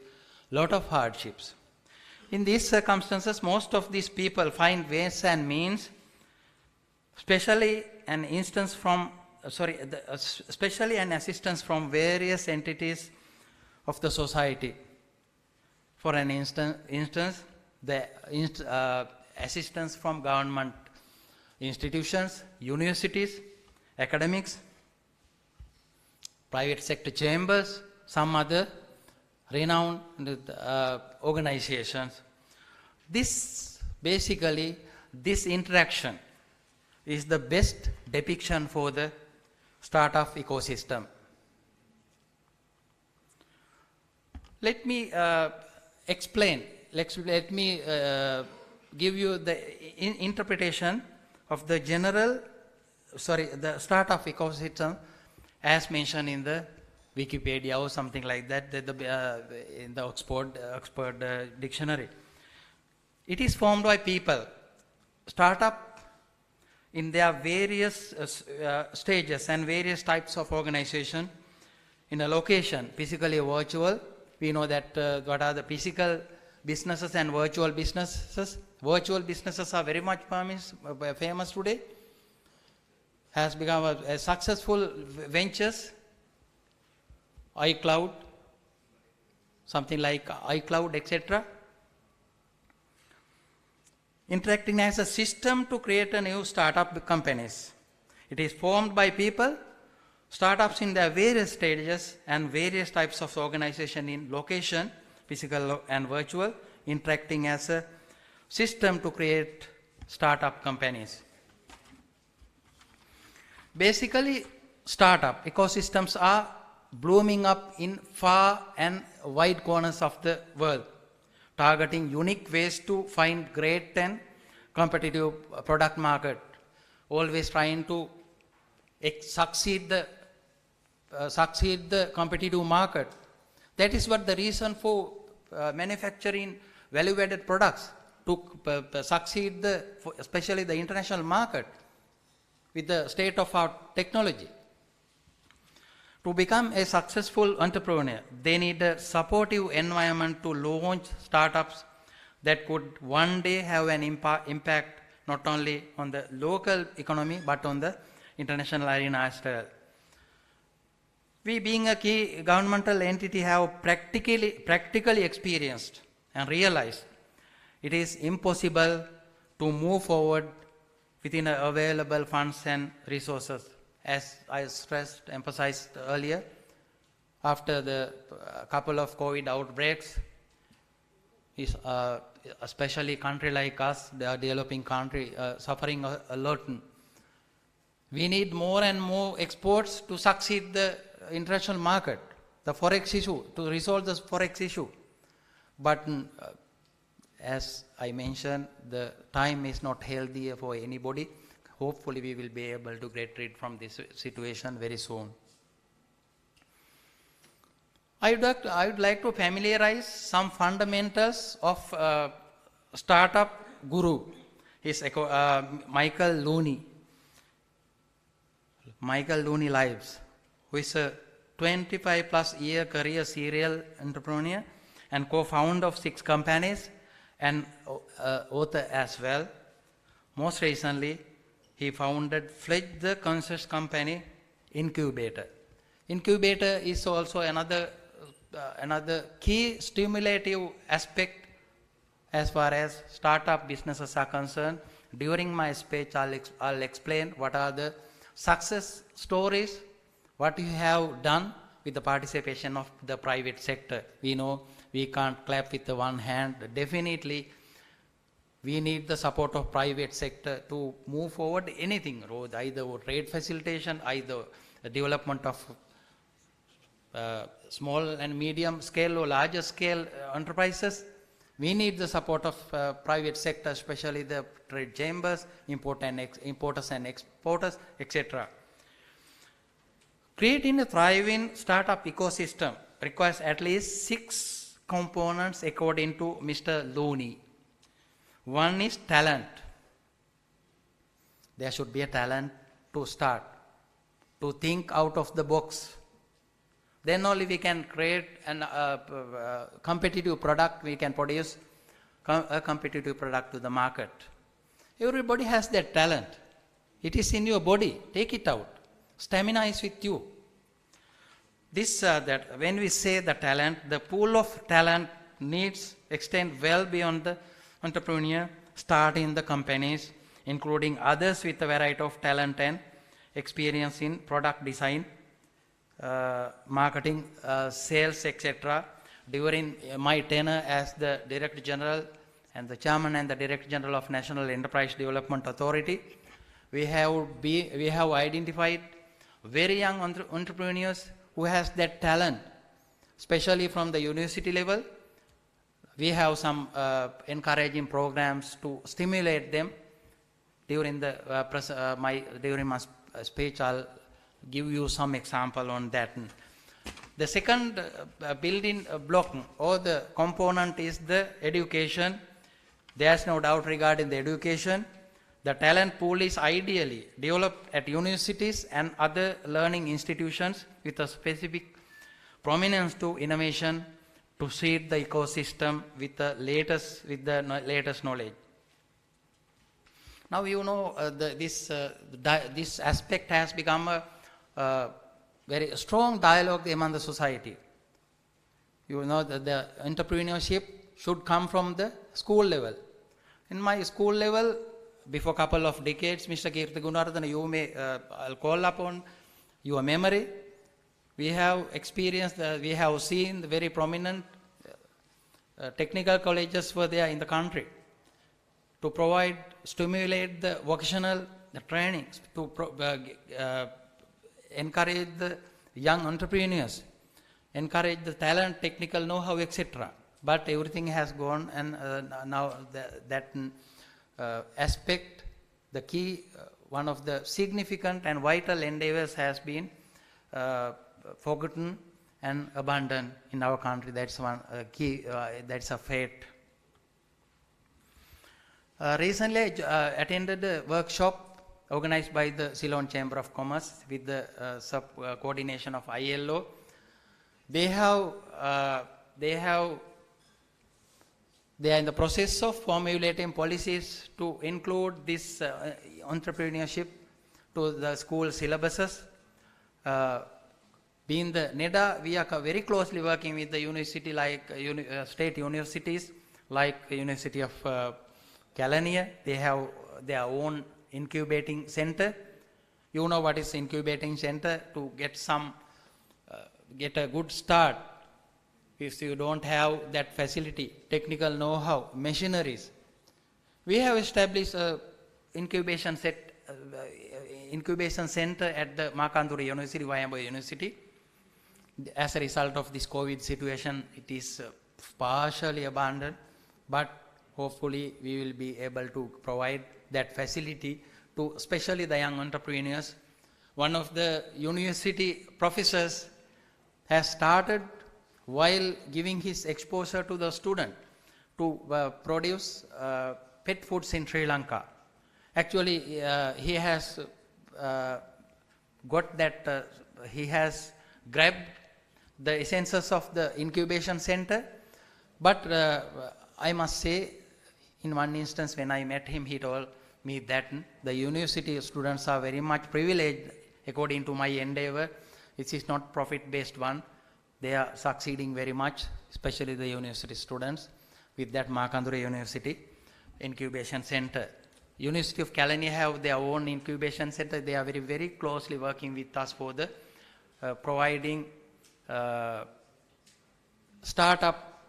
lot of hardships. In these circumstances, most of these people find ways and means, especially an assistance from various entities of the society. For an instance, the assistance from government institutions, universities, academics, private sector chambers, some other renowned organizations. This interaction is the best depiction for the startup ecosystem. Let me explain. Let me give you the interpretation of the the startup ecosystem as mentioned in the Wikipedia or something like that, in the Oxford dictionary. It is formed by people. Startup in their various stages and various types of organization in a location, physically or virtual. We know that what are the physical businesses and virtual businesses. Virtual businesses are very much famous today. Has become a successful ventures. iCloud, something like iCloud, etc. Interacting as a system to create a new startup companies. It is formed by people, startups in their various stages and various types of organization in location, physical and virtual, interacting as a system to create startup companies. Basically, startup ecosystems are blooming up in far and wide corners of the world, targeting unique ways to find great and competitive product market, always trying to succeed the competitive market. That is what the reason for manufacturing value-added products, to succeed especially the international market with the state-of-art technology. To become a successful entrepreneur, they need a supportive environment to launch startups that could one day have an impact not only on the local economy but on the international arena as well. We, being a key governmental entity, have practically experienced and realized it is impossible to move forward within available funds and resources. As I stressed, emphasized earlier, after the couple of COVID outbreaks, especially country like us, the developing country, suffering a lot. We need more and more exports to succeed the international market, the forex issue, to resolve the forex issue. But as I mentioned, the time is not healthy for anybody. Hopefully we will be able to get rid from this situation very soon. I would like to familiarize some fundamentals of startup guru. His Michael Looney. Michael Looney Lives, who is a 25 plus year career serial entrepreneur and co-founder of 6 companies and author as well. Most recently, he fledged the conscious company Incubator. Incubator is also another key stimulative aspect as far as startup businesses are concerned. During my speech, I'll explain what are the success stories, what you have done with the participation of the private sector. We know we can't clap with the one hand. Definitely, we need the support of private sector to move forward anything, either trade facilitation, either the development of small and medium scale or larger scale enterprises. We need the support of private sector, especially the trade chambers, importers and exporters, etc. Creating a thriving startup ecosystem requires at least 6 components according to Mr. Looney. One is talent. There should be a talent to start, to think out of the box. Then only we can create a competitive product, we can produce a competitive product to the market. Everybody has that talent. It is in your body. Take it out. Stamina is with you. That when we say the talent, the pool of talent needs extend well beyond the entrepreneur, starting the companies, including others with a variety of talent and experience in product design, marketing, sales, etc. During my tenure as the Director General and the Chairman and the Director General of National Enterprise Development Authority, we have identified very young entrepreneurs who has that talent, especially from the university level. We have some encouraging programs to stimulate them. During my speech, I'll give you some example on that. The second building block or the component is the education. There's no doubt regarding the education. The talent pool is ideally developed at universities and other learning institutions with a specific prominence to innovation to seed the ecosystem with the latest knowledge. Now you know this aspect has become a very strong dialogue among the society. You know that the entrepreneurship should come from the school level. In my school level, before a couple of decades, Mr. Kirti Gunardhana, you may, I'll call upon your memory. We have experienced, we have seen the very prominent technical colleges were there in the country to provide, stimulate the vocational trainings, to encourage the young entrepreneurs, encourage the talent, technical know-how, etc. But everything has gone, and now that aspect, the key, one of the significant and vital endeavors has been forgotten and abandoned in our country. That's one key, that's a fate. Recently, I attended a workshop organized by the Ceylon Chamber of Commerce with the coordination of ILO. They are in the process of formulating policies to include this entrepreneurship to the school syllabuses. Being the NEDA, we are very closely working with the university like state universities like University of Kelaniya. They have their own incubating center. You know what is incubating center? To get some, get a good start. If you don't have that facility, technical know-how, machineries. We have established a incubation center at the Makandura University, Wayamba University. As a result of this COVID situation, it is partially abandoned, but hopefully we will be able to provide that facility to especially the young entrepreneurs. One of the university professors has started, while giving his exposure to the student, to produce pet foods in Sri Lanka. Actually, he has got that, he has grabbed the essences of the incubation center, but I must say, in one instance when I met him, he told me that the university students are very much privileged according to my endeavor. It is not profit-based one. They are succeeding very much, especially the university students, with that Makandura University incubation center. University of Kalani have their own incubation center. They are very, very closely working with us for the providing startup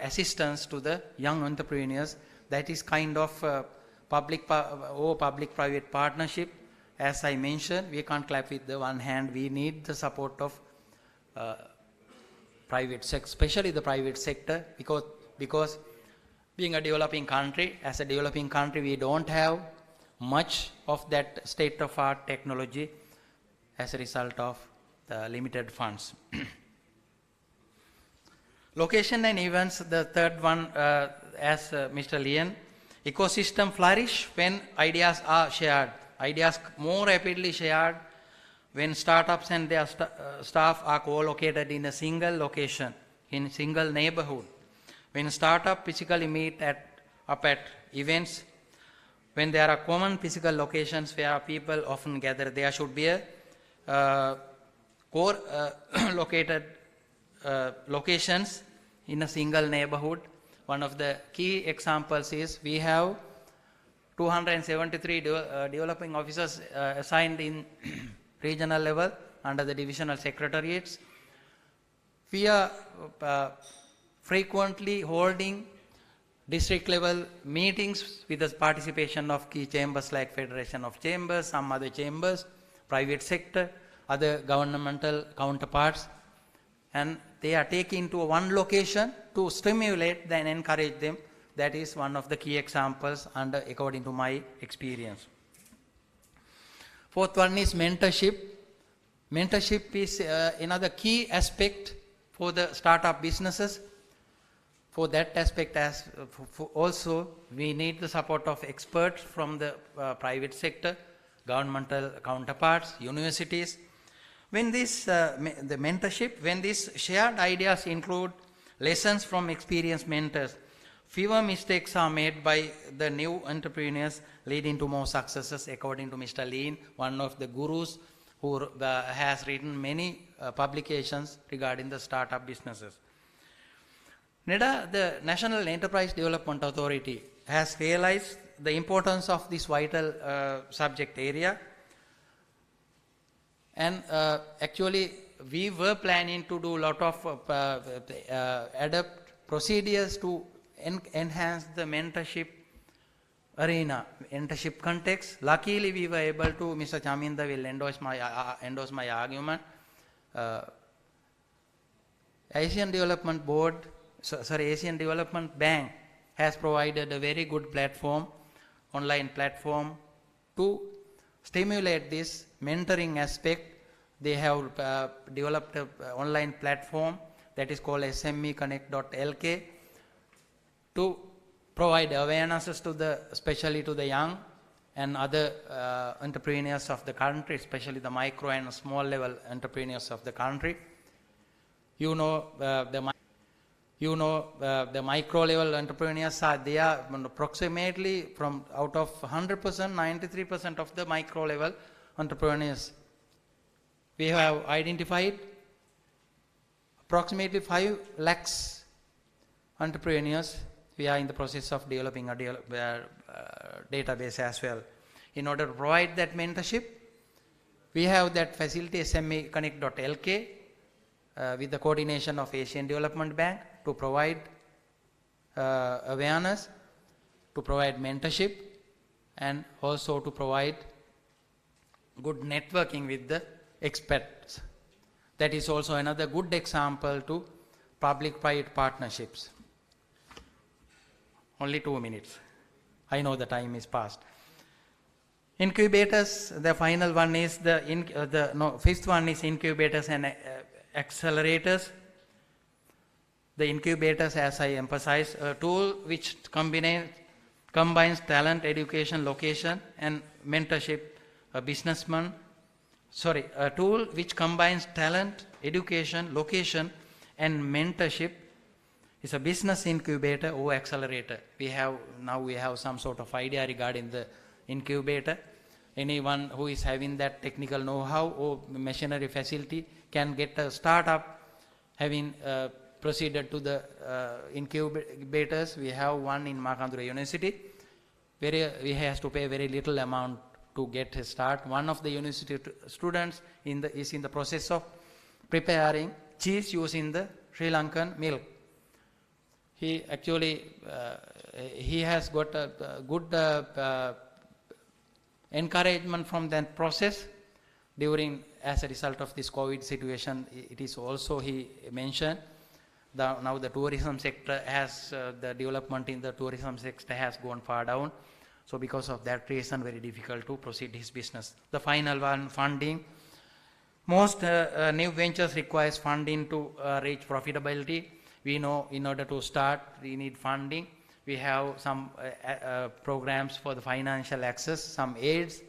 assistance to the young entrepreneurs. That is kind of public-private partnership. As I mentioned, we can't clap with the one hand. We need the support of private sector, especially the private sector, because being a developing country, as a developing country, we don't have much of that state-of-art technology as a result of the limited funds. Location and events, the third one, as Mr. Lian, ecosystem flourish when ideas are shared. Ideas more rapidly shared when startups and their staff are co-located in a single location, in a single neighborhood. When startups physically meet up at events, when there are common physical locations where people often gather, there should be a located locations in a single neighborhood. One of the key examples is we have 273 developing officers assigned in regional level under the divisional secretariats. We are frequently holding district level meetings with the participation of key chambers like Federation of Chambers, some other chambers, private sector, other governmental counterparts, and they are taken to one location to stimulate and encourage them. That is one of the key examples according to my experience. Fourth one is mentorship. Mentorship is another key aspect for the startup businesses. For that aspect, also we need the support of experts from the private sector, governmental counterparts, universities. When this the mentorship, when these shared ideas include lessons from experienced mentors, fewer mistakes are made by the new entrepreneurs, leading to more successes, according to Mr. Lean, one of the gurus who has written many publications regarding the startup businesses. NEDA, the National Enterprise Development Authority, has realized the importance of this vital subject area. And actually, we were planning to do a lot of adapt procedures to enhance the mentorship arena, mentorship context. Luckily, we were able to, Mr. Chaminda will endorse my argument. Asian Development Bank has provided a very good platform, online platform, to stimulate this mentoring aspect. They have developed an online platform that is called smeconnect.lk to provide awarenesses to especially to the young and other entrepreneurs of the country, especially the micro and small level entrepreneurs of the country. The micro level entrepreneurs are there approximately from out of 100%, 93% of the micro level entrepreneurs. We have identified approximately 5 lakhs entrepreneurs. We are in the process of developing a database as well. In order to provide that mentorship, we have that facility smeconnect.lk with the coordination of Asian Development Bank to provide awareness, to provide mentorship, and also to provide good networking with the experts. That is also another good example to public-private partnerships. Only 2 minutes. I know the time is past. Incubators, the final one is fifth one is incubators and accelerators. The incubators, as I emphasized, a tool which combines talent, education, location, and mentorship. A tool which combines talent, education, location, and mentorship is a business incubator or accelerator. We have some sort of idea regarding the incubator. Anyone who is having that technical know-how or machinery facility can get a startup having proceeded to the incubators. We have one in Makandura University. He has to pay very little amount to get a start. One of the university students is in the process of preparing cheese using the Sri Lankan milk. He actually he has got a good encouragement from that process as a result of this COVID situation. It is also, he mentioned, now the tourism sector has, the development in the tourism sector has gone far down. So because of that reason, very difficult to proceed his business. The final one, funding. Most new ventures requires funding to reach profitability. We know in order to start, we need funding. We have some programs for the financial access, some aids,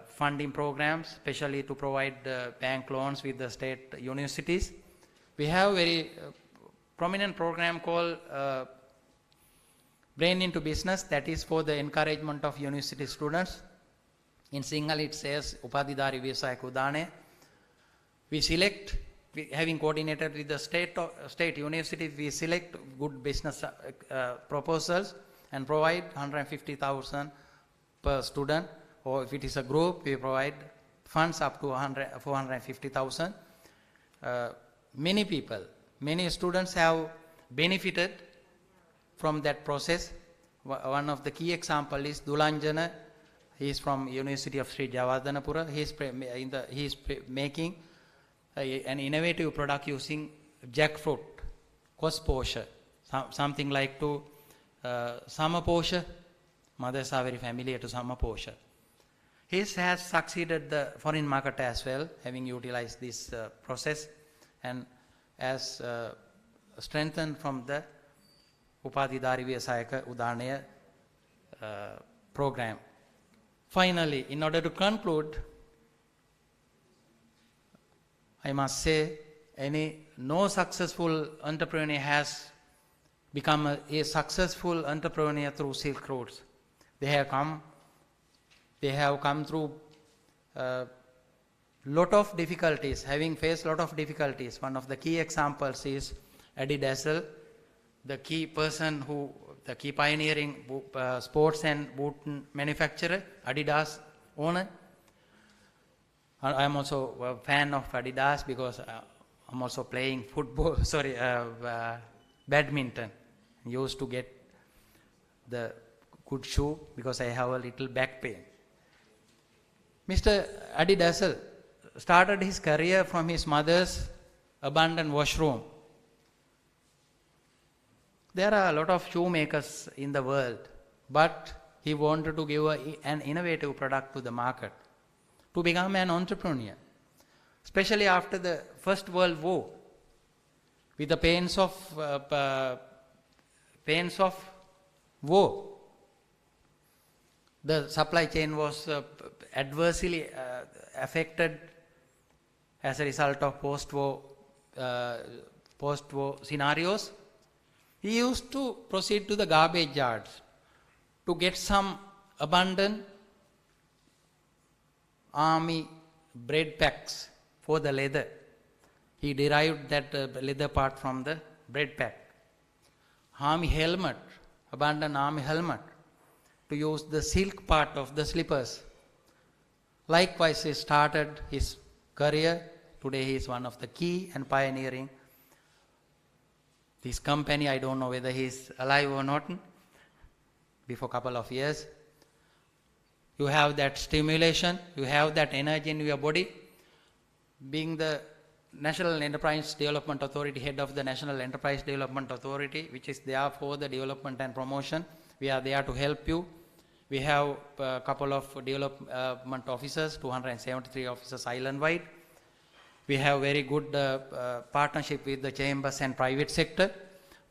funding programs, especially to provide bank loans with the state universities. We have a very prominent program called Brain into Business, that is for the encouragement of university students. In Sinhala it says Upadhidhari Vyasayaka Udane. We select, having coordinated with the state university, we select good business proposals and provide 150,000 per student, or if it is a group, we provide funds up to 450,000. Many students have benefited from that process. One of the key example is Dulanjana. He is from University of Sri Jayarathne. He is making an innovative product using jackfruit, Kosposha, something like to Samaposha. Mothers are very familiar to Samaposha. He has succeeded the foreign market as well, having utilized this process, and as strengthened from the Upadhidhari Vyasayaka Udanaya program. Finally, in order to conclude, I must say, no successful entrepreneur has become a successful entrepreneur through Silk Roads. They have come through lot of difficulties, having faced lot of difficulties. One of the key examples is Adidas, the key pioneering sports and boot manufacturer, Adidas owner. I am also a fan of Adidas because I'm also playing badminton. I used to get the good shoe because I have a little back pain. Mr. Adidas started his career from his mother's abandoned washroom. There are a lot of shoemakers in the world, but he wanted to give an innovative product to the market, to become an entrepreneur. Especially after the First World War, with the pains of war, the supply chain was adversely affected as a result of post-war scenarios. He used to proceed to the garbage yards to get some abundant army bread packs for the leather. He derived that leather part from the bread pack. Army helmet, abandoned army helmet. to use the silk part of the slippers. Likewise, he started his career. Today he is one of the key and pioneering this company. I don't know whether he is alive or not. Before a couple of years, you have that stimulation, you have that energy in your body. Being the National Enterprise Development Authority, head of the National Enterprise Development Authority, which is there for the development and promotion, we are there to help you. We have a couple of development officers, 273 officers island-wide. We have very good partnership with the chambers and private sector.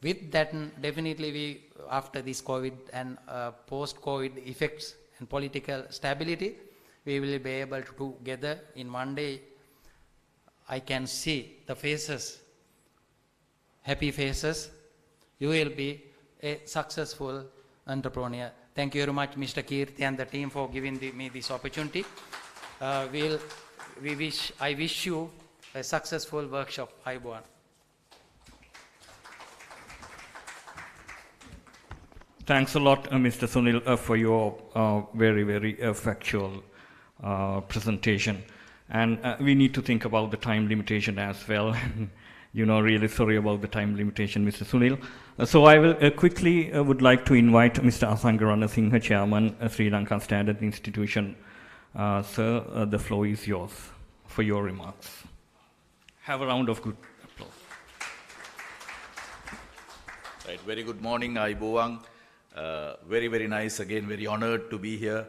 With that, definitely we, after this COVID and post-COVID effects and political stability, we will be able to gather in one day. I can see the faces, happy faces. You will be a successful entrepreneur. Thank you very much, Mr. Kirti and the team, for giving me this opportunity. I wish you a successful workshop. Ayubowan. Thanks a lot, Mr. Sunil, for your very, very factual presentation. And we need to think about the time limitation as well. Really sorry about the time limitation, Mr. Sunil. So I will quickly would like to invite Mr. Asangarana Singha, Chairman, Sri Lankan Standard Institution. Sir, the floor is yours for your remarks. Have a round of good applause. Right, very good morning, Ayubowan. Very, very nice, again, very honored to be here.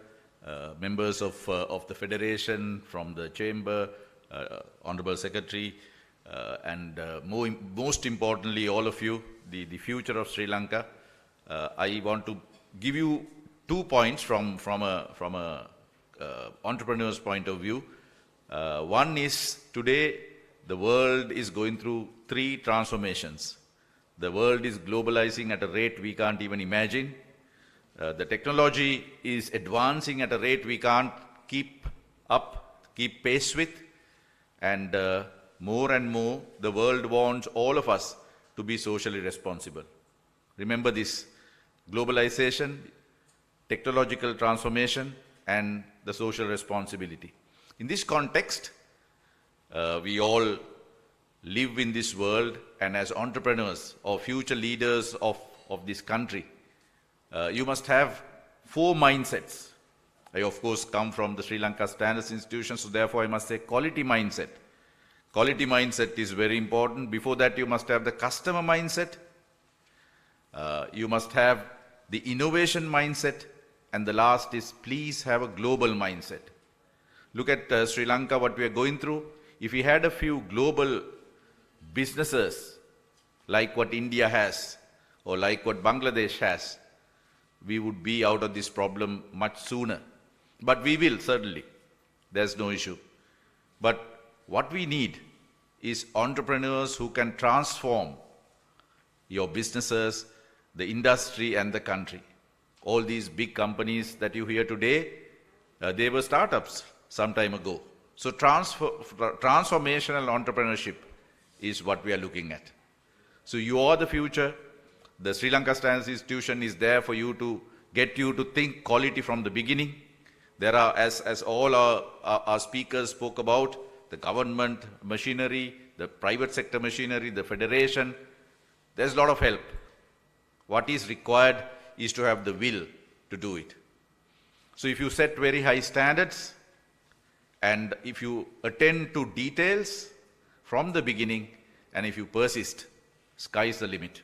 Members of the Federation, from the Chamber, Honorable Secretary, and most importantly, all of you, the future of Sri Lanka. I want to give you 2 points from a entrepreneur's point of view. One is, today, the world is going through 3 transformations. The world is globalizing at a rate we can't even imagine. The technology is advancing at a rate we can't keep pace with. And more, the world wants all of us to be socially responsible. Remember this: globalization, technological transformation, and the social responsibility. In this context, we all live in this world, and as entrepreneurs or future leaders of this country, you must have 4 mindsets. I, of course, come from the Sri Lanka Standards Institution, so therefore I must say quality mindset. Quality mindset is very important. Before that, you must have the customer mindset. You must have the innovation mindset. And the last is, please have a global mindset. Look at Sri Lanka, what we are going through. If we had a few global businesses like what India has or like what Bangladesh has, we would be out of this problem much sooner. But we will, certainly. There's no issue. But what we need is entrepreneurs who can transform your businesses, the industry, and the country. All these big companies that you hear today, they were startups some time ago. So transformational entrepreneurship is what we are looking at. So you are the future. The Sri Lanka Standards Institution is there for you to get you to think quality from the beginning. There are, as all our speakers spoke about, the government machinery, the private sector machinery, the federation. There's a lot of help. What is required is to have the will to do it. So if you set very high standards, and if you attend to details from the beginning, and if you persist, sky's the limit.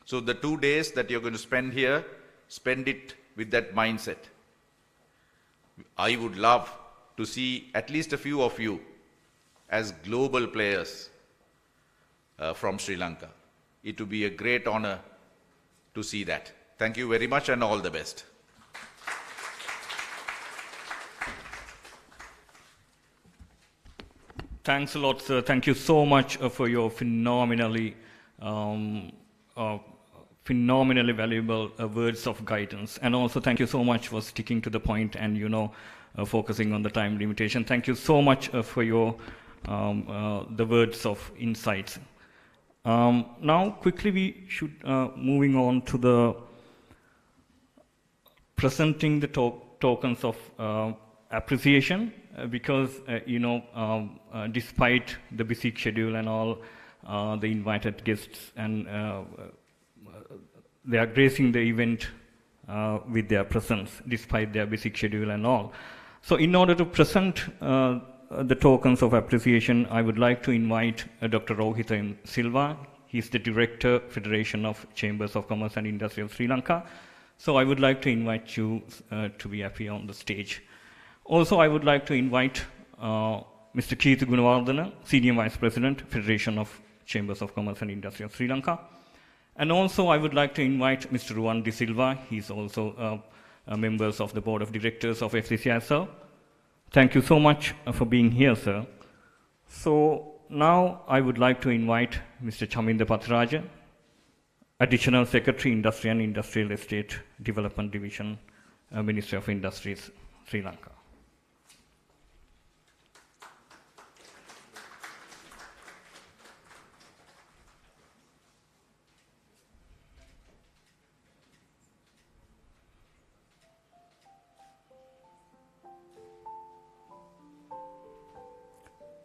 So the 2 days that you're going to spend here, spend it with that mindset. I would love to see at least a few of you as global players from Sri Lanka. It would be a great honor to see that. Thank you very much, and all the best. Thanks a lot, sir. Thank you so much for your phenomenally valuable words of guidance. And also thank you so much for sticking to the point and, focusing on the time limitation. Thank you so much for your the words of insights. Now, quickly we should moving on to the presenting the tokens of appreciation because, despite the busy schedule and all, the invited guests and they are gracing the event with their presence, despite their busy schedule and all. So in order to present the tokens of appreciation, I would like to invite Dr. Rohitha Silva. He's the Director, Federation of Chambers of Commerce and Industry of Sri Lanka. So I would like to invite you to be up here on the stage. Also, I would like to invite Mr. Keith Gunawardena, Senior Vice President, Federation of Chambers of Commerce and Industry of Sri Lanka. And also, I would like to invite Mr. Ruan De Silva. He's also members of the Board of Directors of FCCISL. Thank you so much for being here, sir. So now I would like to invite Mr. Chaminda Patiraja, Additional Secretary, Industry and Industrial Estate Development Division, Ministry of Industries, Sri Lanka.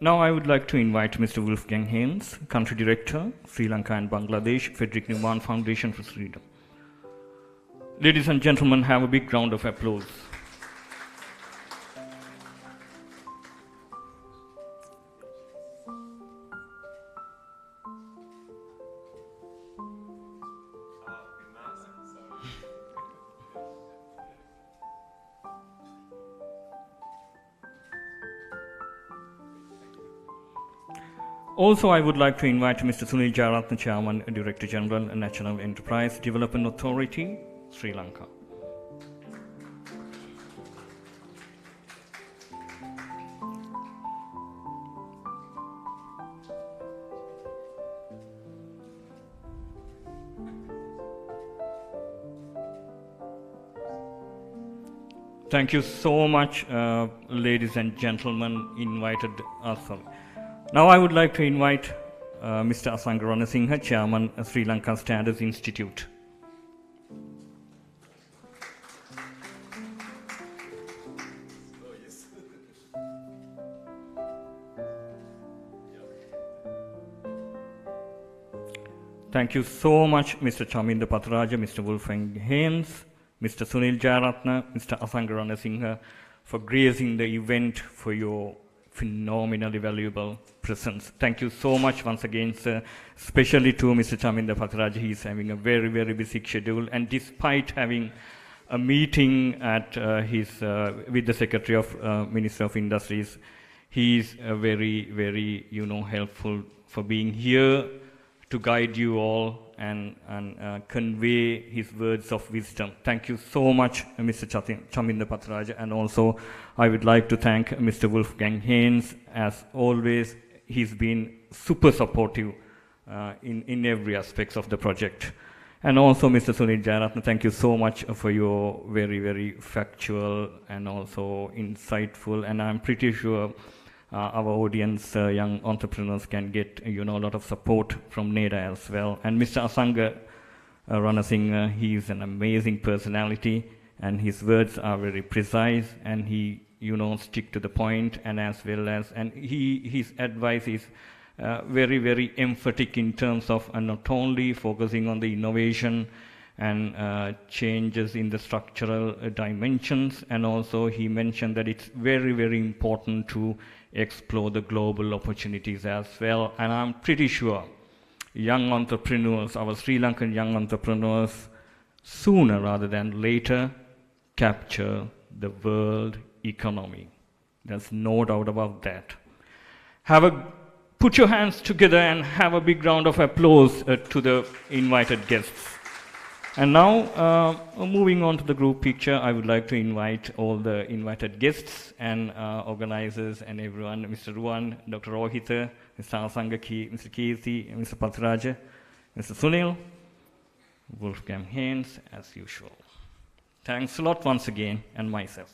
Now I would like to invite Mr. Wolfgang Heinze, Country Director, Sri Lanka and Bangladesh, Friedrich Naumann Foundation for Freedom. Ladies and gentlemen, have a big round of applause. Also, I would like to invite Mr. Sunil Jayarathne, Chairman, Director General, National Enterprise Development Authority, Sri Lanka. Thank you so much, ladies and gentlemen, invited us. Now I would like to invite Mr. Asanga Ranasinghe, Chairman, Sri Lanka Standards Institute. Thank you so much, Mr. Chaminda Patiraja, Mr. Wolfgang Heinze, Mr. Sunil Jayarathne, Mr. Asanga Ranasinghe, for gracing the event, for your phenomenally valuable presence. Thank you so much once again, sir. Especially to Mr. Chaminda Patiraja. He is having a very, very busy schedule, and despite having a meeting at with the Secretary of Ministry of Industries, he is very, very, helpful for being here to guide you all and convey his words of wisdom. Thank you so much, Mr. Chaminda Patiraja. And also, I would like to thank Mr. Wolfgang Heinze. As always, he's been super supportive in every aspect of the project. And also, Mr. Sunil Jayarathne, thank you so much for your very, very factual and also insightful. And I'm pretty sure our audience, young entrepreneurs, can get a lot of support from NEDA as well. And Mr. Asanga Ranasinghe, he is an amazing personality, and his words are very precise, and he stick to the point, and as well as, and his advice is very, very emphatic in terms of not only focusing on the innovation and changes in the structural dimensions, and also he mentioned that it's very, very important to explore the global opportunities as well. And I'm pretty sure young entrepreneurs, our Sri Lankan young entrepreneurs, sooner rather than later capture the world economy. There's no doubt about that. Put your hands together and have a big round of applause to the invited guests. And now, moving on to the group picture, I would like to invite all the invited guests and organizers and everyone, Mr. Ruan, Dr. Rohitha, Mr. Asanga, Mr. Keethi, Mr. Patiraja, Mr. Sunil, Wolfgang Heinze, as usual. Thanks a lot once again, and myself.